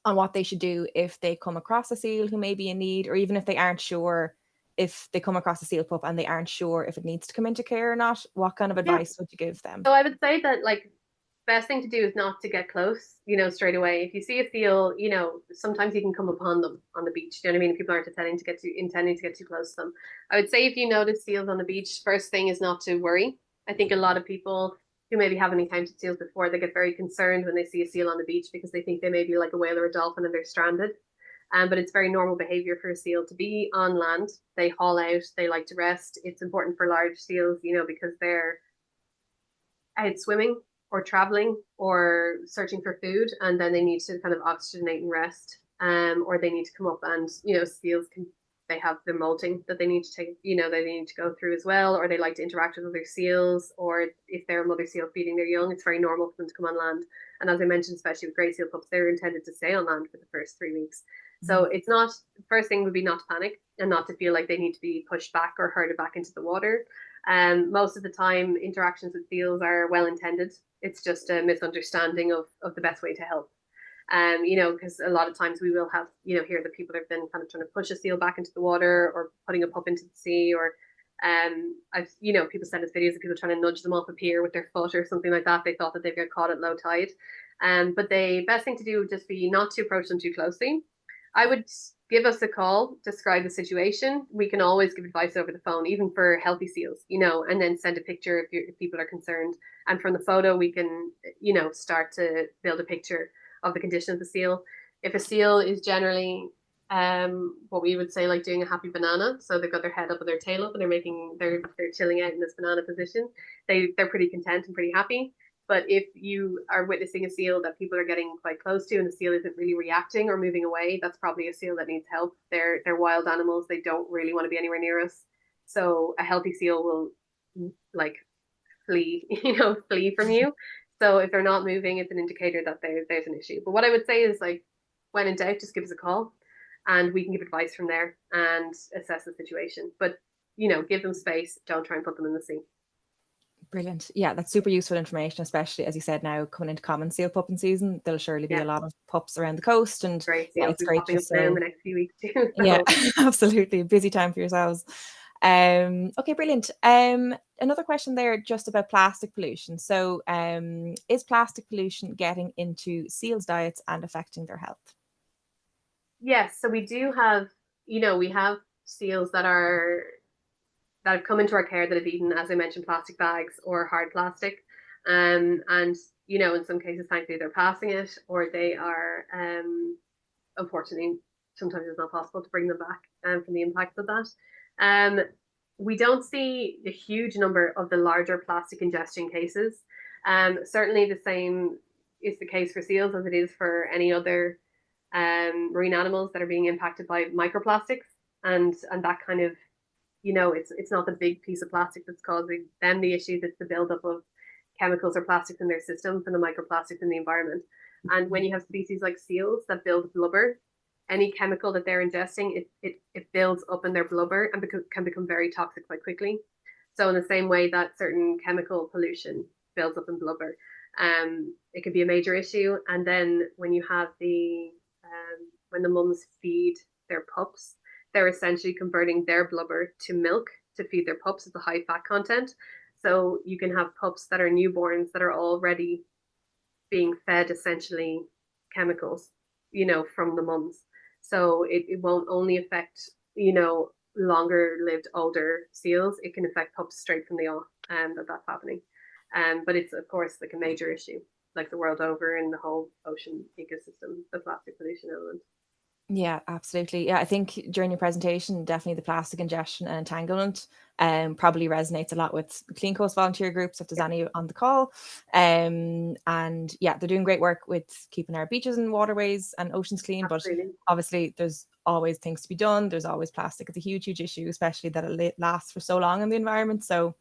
on what they should do if they come across a seal who may be in need, or even if they aren't sure, if they come across a seal pup and they aren't sure if it needs to come into care or not? What kind of advice would you give them? So I would say that best thing to do is not to get close, straight away. If you see a seal, sometimes you can come upon them on the beach. Do you know what I mean? People aren't intending to get too close to them. I would say if you notice seals on the beach, first thing is not to worry. I think a lot of people who maybe haven't encountered seals before, they get very concerned when they see a seal on the beach because they think they may be like a whale or a dolphin and they're stranded. But it's very normal behavior for a seal to be on land. They haul out, they like to rest. It's important for large seals, because they're out swimming or traveling or searching for food, and then they need to kind of oxygenate and rest, or they need to come up, and seals they have their molting that they need to take, that they need to go through as well, or they like to interact with other seals, or if they're a mother seal feeding their young, it's very normal for them to come on land. And as I mentioned, especially with great seal pups, they're intended to stay on land for the first 3 weeks. So it's not, first thing would be not to panic and not to feel like they need to be pushed back or herded back into the water. Most of the time, interactions with seals are well intended. It's just a misunderstanding of the best way to help. Because a lot of times we will have, hear that people have been kind of trying to push a seal back into the water or putting a pup into the sea, or people send us videos of people trying to nudge them off a pier with their foot or something like that. They thought that they'd get caught at low tide. But the best thing to do would just be not to approach them too closely. I would give us a call, describe the situation. We can always give advice over the phone, even for healthy seals, and then send a picture if people are concerned. And from the photo, we can, start to build a picture of the condition of the seal. If a seal is generally what we would say like doing a happy banana, so they've got their head up and their tail up and they're chilling out in this banana position, they're pretty content and pretty happy. But if you are witnessing a seal that people are getting quite close to and the seal isn't really reacting or moving away, that's probably a seal that needs help. They're wild animals. They don't really want to be anywhere near us. So a healthy seal will like flee from you. So if they're not moving, it's an indicator that there's an issue. But what I would say is, like, when in doubt, just give us a call and we can give advice from there and assess the situation. But, give them space. Don't try and put them in the sea. Brilliant. Yeah, that's super useful information, especially as you said, now coming into common seal pupping season. There'll surely be a lot of pups around the coast, and it's great just in the next few weeks too. So. Yeah, absolutely. Busy time for yourselves. Okay, brilliant. Another question there just about plastic pollution. So is plastic pollution getting into seals' diets and affecting their health? Yes, so we do have, we have seals that have come into our care that have eaten, as I mentioned, plastic bags or hard plastic. And, in some cases, thankfully, they're passing it, or they are, unfortunately, sometimes it's not possible to bring them back from the impacts of that. We don't see a huge number of the larger plastic ingestion cases. Certainly the same is the case for seals as it is for any other marine animals that are being impacted by microplastics. And that kind of, it's not the big piece of plastic that's causing them the issues. It's the buildup of chemicals or plastics in their system from the microplastics in the environment. And when you have species like seals that build blubber, any chemical that they're ingesting, it builds up in their blubber and can become very toxic quite quickly. So in the same way that certain chemical pollution builds up in blubber, it could be a major issue. And then when you have when the mums feed their pups, they're essentially converting their blubber to milk to feed their pups. It's a high fat content. So you can have pups that are newborns that are already being fed essentially chemicals, from the mums. So it won't only affect, longer lived older seals. It can affect pups straight from the off, that's happening. But it's of course like a major issue, like the world over in the whole ocean ecosystem, the plastic pollution element. Yeah, absolutely. Yeah, I think during your presentation, definitely the plastic ingestion and entanglement probably resonates a lot with Clean Coast volunteer groups, if there's any on the call. And yeah, they're doing great work with keeping our beaches and waterways and oceans clean. Absolutely. But obviously there's always things to be done. There's always plastic. It's a huge, huge issue, especially that it lasts for so long in the environment. So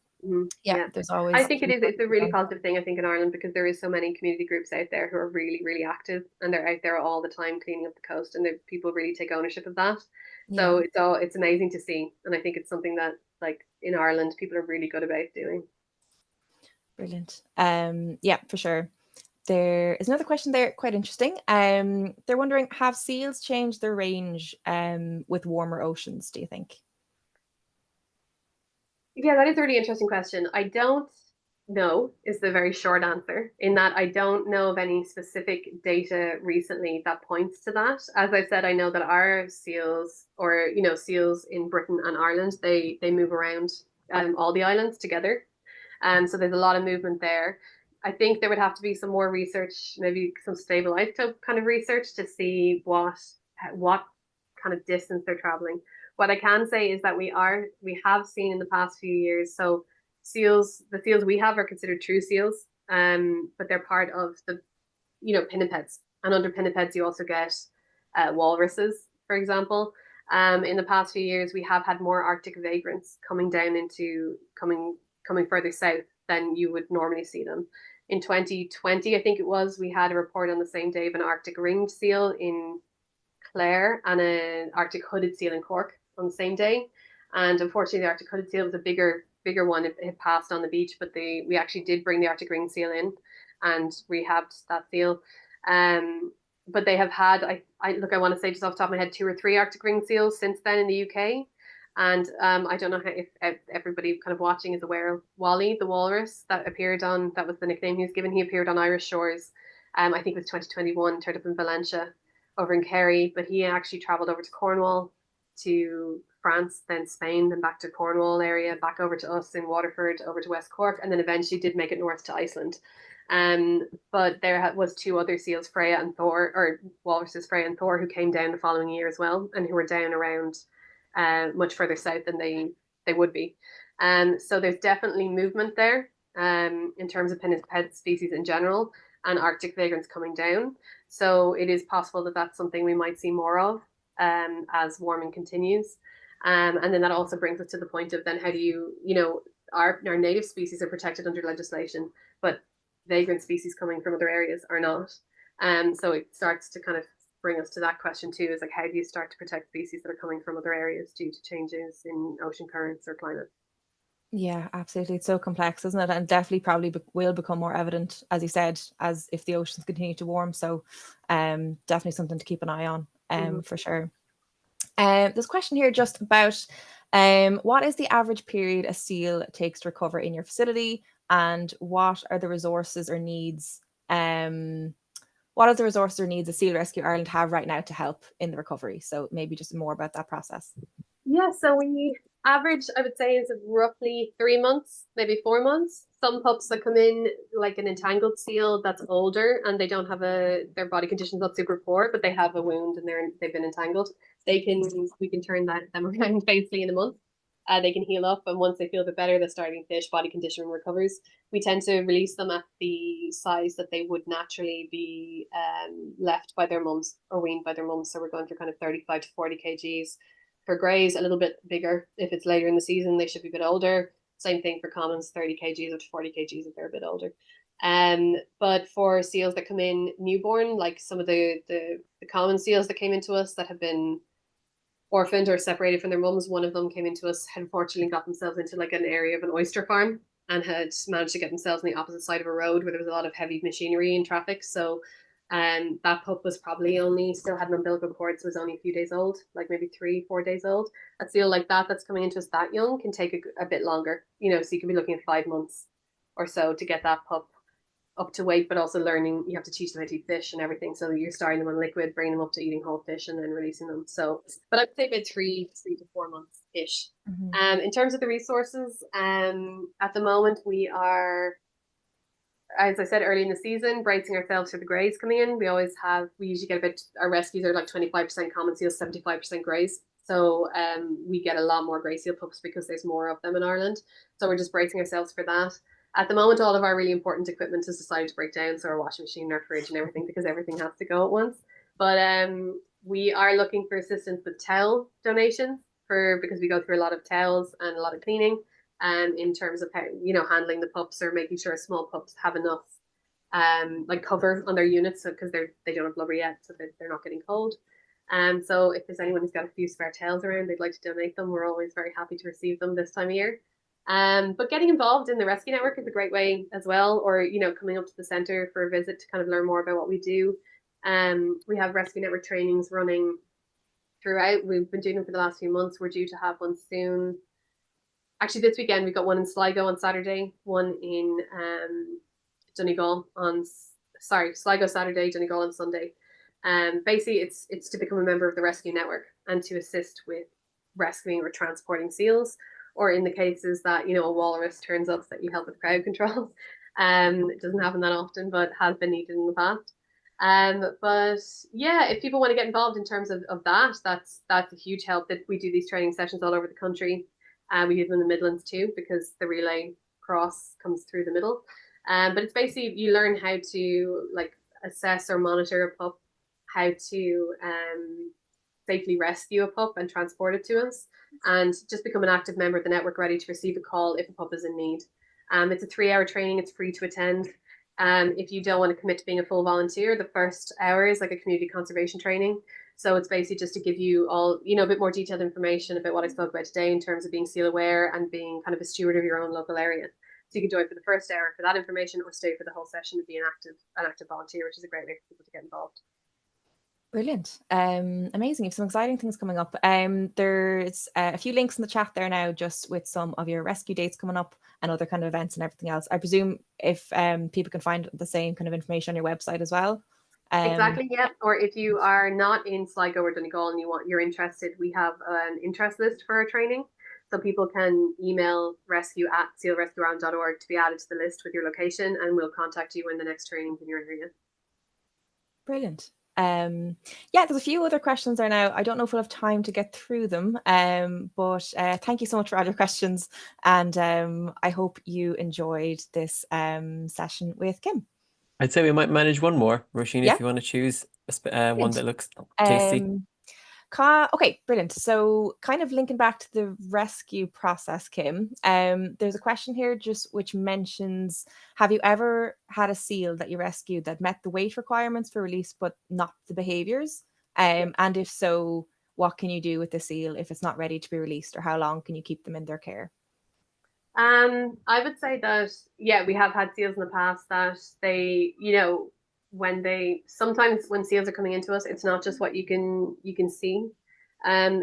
yeah, there's always. I think it's a really positive thing, I think, in Ireland, because there is so many community groups out there who are really, really active, and they're out there all the time cleaning up the coast, and people really take ownership of that. So it's amazing to see, and I think it's something that, like, in Ireland, people are really good about doing. Brilliant. Yeah, for sure. There is another question there, quite interesting. They're wondering, have seals changed their range with warmer oceans, do you think? Yeah, that is a really interesting question. I don't know is the very short answer, in that I don't know of any specific data recently that points to that. As I said, I know that our seals, or seals in Britain and Ireland, they move around all the islands together. So there's a lot of movement there. I think there would have to be some more research, maybe some stable isotope kind of research, to see what kind of distance they're traveling. What I can say is that we have seen in the past few years, so the seals we have are considered true seals, but they're part of the, pinnipeds. And under pinnipeds, you also get walruses, for example. In the past few years, we have had more Arctic vagrants coming further south than you would normally see them. In 2020, I think it was, we had a report on the same day of an Arctic ringed seal in Clare and an Arctic hooded seal in Cork on the same day. And unfortunately, the Arctic hooded seal was a bigger one. It had passed on the beach, but we actually did bring the Arctic ringed seal in and rehabbed that seal. but they have had, I want to say just off the top of my head, 2 or 3 Arctic ring seals since then in the UK. And I don't know if everybody kind of watching is aware of Wally, the walrus that was the nickname he was given. He appeared on Irish shores. I think it was 2021, turned up in Valencia over in Kerry, but he actually traveled over to Cornwall, to France, then Spain, then back to Cornwall area, back over to us in Waterford, over to West Cork, and then eventually did make it north to Iceland. But there was 2 other seals, Freya and Thor, or walruses, Freya and Thor, who came down the following year as well, and who were down around much further south than they would be. So there's definitely movement there in terms of pet species in general, and Arctic vagrants coming down. So it is possible that that's something we might see more of as warming continues. And then that also brings us to the point of then how do our native species are protected under legislation, but vagrant species coming from other areas are not. So it starts to kind of bring us to that question too, is like, how do you start to protect species that are coming from other areas due to changes in ocean currents or climate? Yeah, absolutely. It's so complex, isn't it? And definitely probably will become more evident, as you said, as if the oceans continue to warm. So definitely something to keep an eye on for sure. There's a question here just about what is the average period a seal takes to recover in your facility, and what are the resources or needs a Seal Rescue Ireland have right now to help in the recovery? So maybe just more about that process. Yeah, so we average, I would say, is roughly 3 months, maybe 4 months. Some pups that come in, like an entangled seal that's older and they don't have their body condition's not super poor, but they have a wound and they've been entangled. We can turn them around basically in a month. They can heal up, and once they feel a bit better, they're starting fish, body condition recovers. We tend to release them at the size that they would naturally be left by their mums or weaned by their mums. So we're going for kind of 35 to 40 kgs. For greys, a little bit bigger. If it's later in the season, they should be a bit older. Same thing for commons, 30 kgs up to 40 kgs if they're a bit older. But for seals that come in newborn, like some of the common seals that came into us that have been orphaned or separated from their mums, one of them came into us, had unfortunately got themselves into like an area of an oyster farm and had managed to get themselves on the opposite side of a road where there was a lot of heavy machinery and traffic. So that pup was probably still had an umbilical cord, so was only a few days old, like maybe 3-4 days old. A seal like that's coming into us that young can take a bit longer, so you can be looking at 5 months or so to get that pup up to weight, but also learning, you have to teach them how to eat fish and everything. So you're starting them on liquid, bringing them up to eating whole fish and then releasing them. So, but I'd say about 3 to 4 months ish. In terms of the resources, at the moment we are, as I said, early in the season, bracing ourselves for the greys coming in. We usually get our rescues are like 25% common seals, 75% greys. So we get a lot more grey seal pups because there's more of them in Ireland. So we're just bracing ourselves for that. At the moment, all of our really important equipment has decided to break down. So our washing machine, our fridge and everything, because everything has to go at once. But we are looking for assistance with towel donations because we go through a lot of towels and a lot of cleaning. In terms of how, handling the pups or making sure small pups have enough like cover on their units, because they don't have blubber yet, so they're not getting cold. So if there's anyone who's got a few spare towels around, they'd like to donate them, we're always very happy to receive them this time of year. But getting involved in the rescue network is a great way as well, or coming up to the centre for a visit to kind of learn more about what we do. We have rescue network trainings running throughout. We've been doing them for the last few months. We're due to have one soon. Actually, this weekend we've got one in Sligo on Saturday, one in Donegal Sligo Saturday, Donegal on Sunday. Basically, it's to become a member of the rescue network and to assist with rescuing or transporting seals, or in the cases that a walrus turns up, that you help with crowd control. It doesn't happen that often, but has been needed in the past. But yeah, if people want to get involved in terms of that, that's a huge help. That we do these training sessions all over the country. We do them in the Midlands too, because the relay cross comes through the middle. But it's basically, you learn how to assess or monitor a pup, how to safely rescue a pup and transport it to us, and just become an active member of the network, ready to receive a call if a pup is in need. It's a 3-hour training. It's free to attend. If you don't want to commit to being a full volunteer, the first hour is like a community conservation training. So it's basically just to give you all, a bit more detailed information about what I spoke about today in terms of being seal aware and being kind of a steward of your own local area. So you can join for the first hour for that information, or stay for the whole session to be an active volunteer, which is a great way for people to get involved. Brilliant. Amazing. You have some exciting things coming up. There's a few links in the chat there now, just with some of your rescue dates coming up and other kind of events and everything else. I presume if people can find the same kind of information on your website as well. Exactly, yeah. Or if you are not in Sligo or Donegal and you're interested, we have an interest list for our training. So people can email rescue@sealrescueireland.org to be added to the list with your location, and we'll contact you when the next training's in your area. Brilliant. Yeah, there's a few other questions there now. I don't know if we'll have time to get through them, but thank you so much for all your questions, and I hope you enjoyed this session with Kim. I'd say we might manage one more, Roisin, Yeah. if you want to choose one that looks Um, tasty. Okay, brilliant. So kind of linking back to the rescue process, Kim, there's a question here just which mentions, have you ever had a seal that you rescued that met the weight requirements for release but not the behaviors? And if so, what can you do with the seal if it's not ready to be released, or how long can you keep them in their care? I would say that, yeah, we have had seals in the past that they, sometimes when seals are coming into us, it's not just what you can see.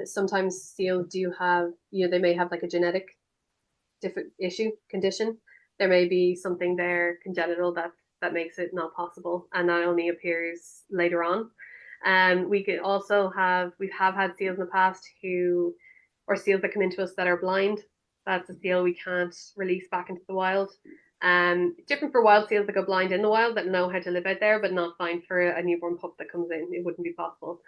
Sometimes seals do have, they may have like a genetic different condition. There may be something there congenital that makes it not possible, and that only appears later on. We have had seals in the past or seals that come into us that are blind. That's a seal we can't release back into the wild. Different for wild seals that go blind in the wild that know how to live out there, but not fine for a newborn pup that comes in. It wouldn't be possible.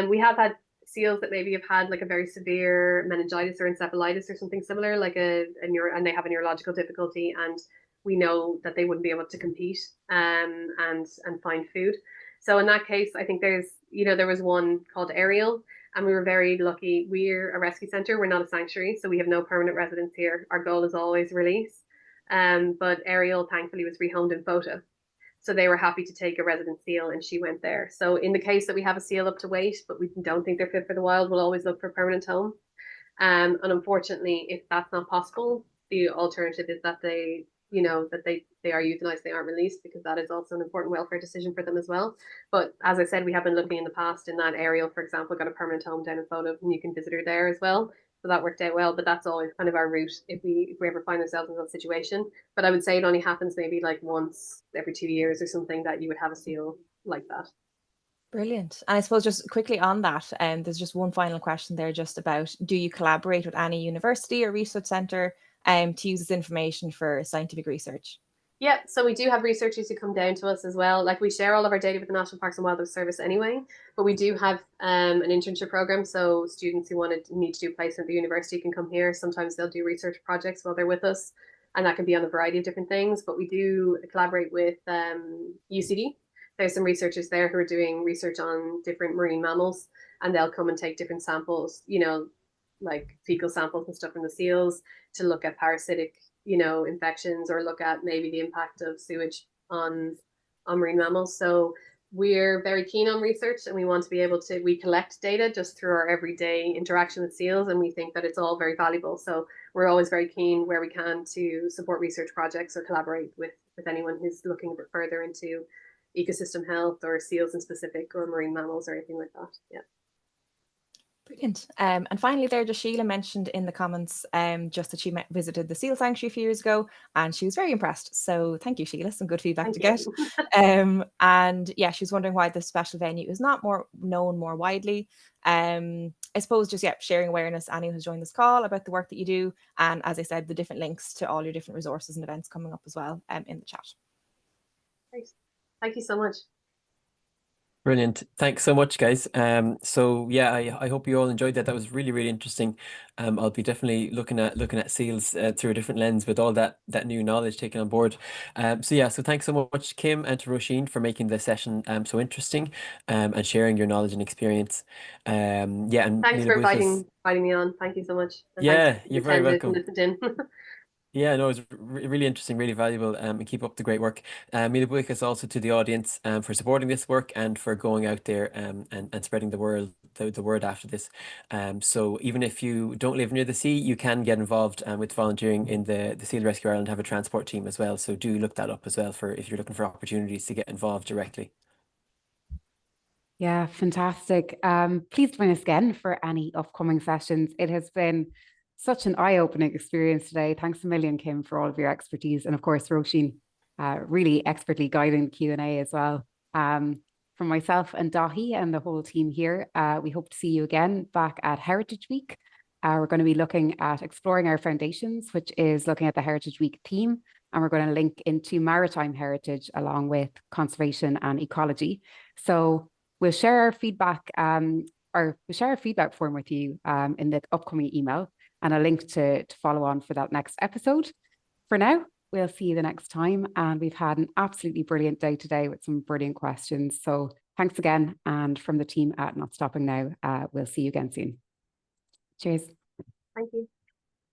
We have had seals that maybe have had like a very severe meningitis or encephalitis or something similar, and they have a neurological difficulty, and we know that they wouldn't be able to compete and find food. So in that case, I think there was one called Ariel, and we were very lucky. We're a rescue centre. We're not a sanctuary, so we have no permanent residents here. Our goal is always release. But Ariel thankfully was rehomed in Fota. So they were happy to take a resident seal, and she went there. So in the case that we have a seal up to weight, but we don't think they're fit for the wild, we'll always look for a permanent home. And unfortunately, if that's not possible, the alternative is that they are euthanized, they aren't released, because that is also an important welfare decision for them as well. But as I said, we have been looking in the past. In that Ariel, for example, got a permanent home down in Fota, and you can visit her there as well. So that worked out well. But that's always kind of our route if we ever find ourselves in that situation. But I would say it only happens maybe like once every 2 years or something that you would have a seal like that. Brilliant. And I suppose just quickly on that, there's just one final question there just about, do you collaborate with any university or research centre to use this information for scientific research? Yeah, so we do have researchers who come down to us as well. Like, we share all of our data with the National Parks and Wildlife Service anyway, but we do have an internship program. So students who need to do placement at the university can come here. Sometimes they'll do research projects while they're with us, and that can be on a variety of different things. But we do collaborate with UCD. There's some researchers there who are doing research on different marine mammals, and they'll come and take different samples, like fecal samples and stuff from the seals, to look at parasitic infections, or look at maybe the impact of sewage on marine mammals. So we're very keen on research, and we want to be able to, we collect data just through our everyday interaction with seals, and we think that it's all very valuable. So we're always very keen where we can to support research projects or collaborate with anyone who's looking a bit further into ecosystem health or seals in specific, or marine mammals or anything like that. Yeah. Brilliant. And finally there, just Sheila mentioned in the comments just that she visited the seal sanctuary a few years ago, and she was very impressed. So thank you, Sheila, some good feedback to get. And yeah, she was wondering why this special venue is not more known more widely. I suppose just, sharing awareness, anyone who's joined this call, about the work that you do. And as I said, the different links to all your different resources and events coming up as well in the chat. Great. Thank you so much. Brilliant. Thanks so much, guys. So yeah, I hope you all enjoyed that. That was really, really interesting. I'll be definitely looking at seals through a different lens with all that new knowledge taken on board. So thanks so much, Kim, and to Roisin, for making the session so interesting and sharing your knowledge and experience. And thanks for inviting me on. Thank you so much. And yeah, you're very welcome. Listened in. Yeah, no, it's really interesting, really valuable, and keep up the great work. Míle buíochas also to the audience for supporting this work and for going out there and spreading the word after this. So even if you don't live near the sea, you can get involved with volunteering in the Seal Rescue Ireland, have a transport team as well. So do look that up as well, for if you're looking for opportunities to get involved directly. Yeah, fantastic. Please join us again for any upcoming sessions. It has been such an eye-opening experience today. Thanks a million, Kim, for all of your expertise. And of course, Roisin, really expertly guiding the Q&A as well. From myself and Dahi and the whole team here, we hope to see you again back at Heritage Week. We're going to be looking at exploring our foundations, which is looking at the Heritage Week theme. And we're going to link into maritime heritage along with conservation and ecology. So we'll share our feedback, or we'll share our feedback form with you in the upcoming email and a link to follow on for that next episode. For now, we'll see you the next time. And we've had an absolutely brilliant day today with some brilliant questions. So thanks again. And from the team at Not Stopping Now, we'll see you again soon. Cheers. Thank you.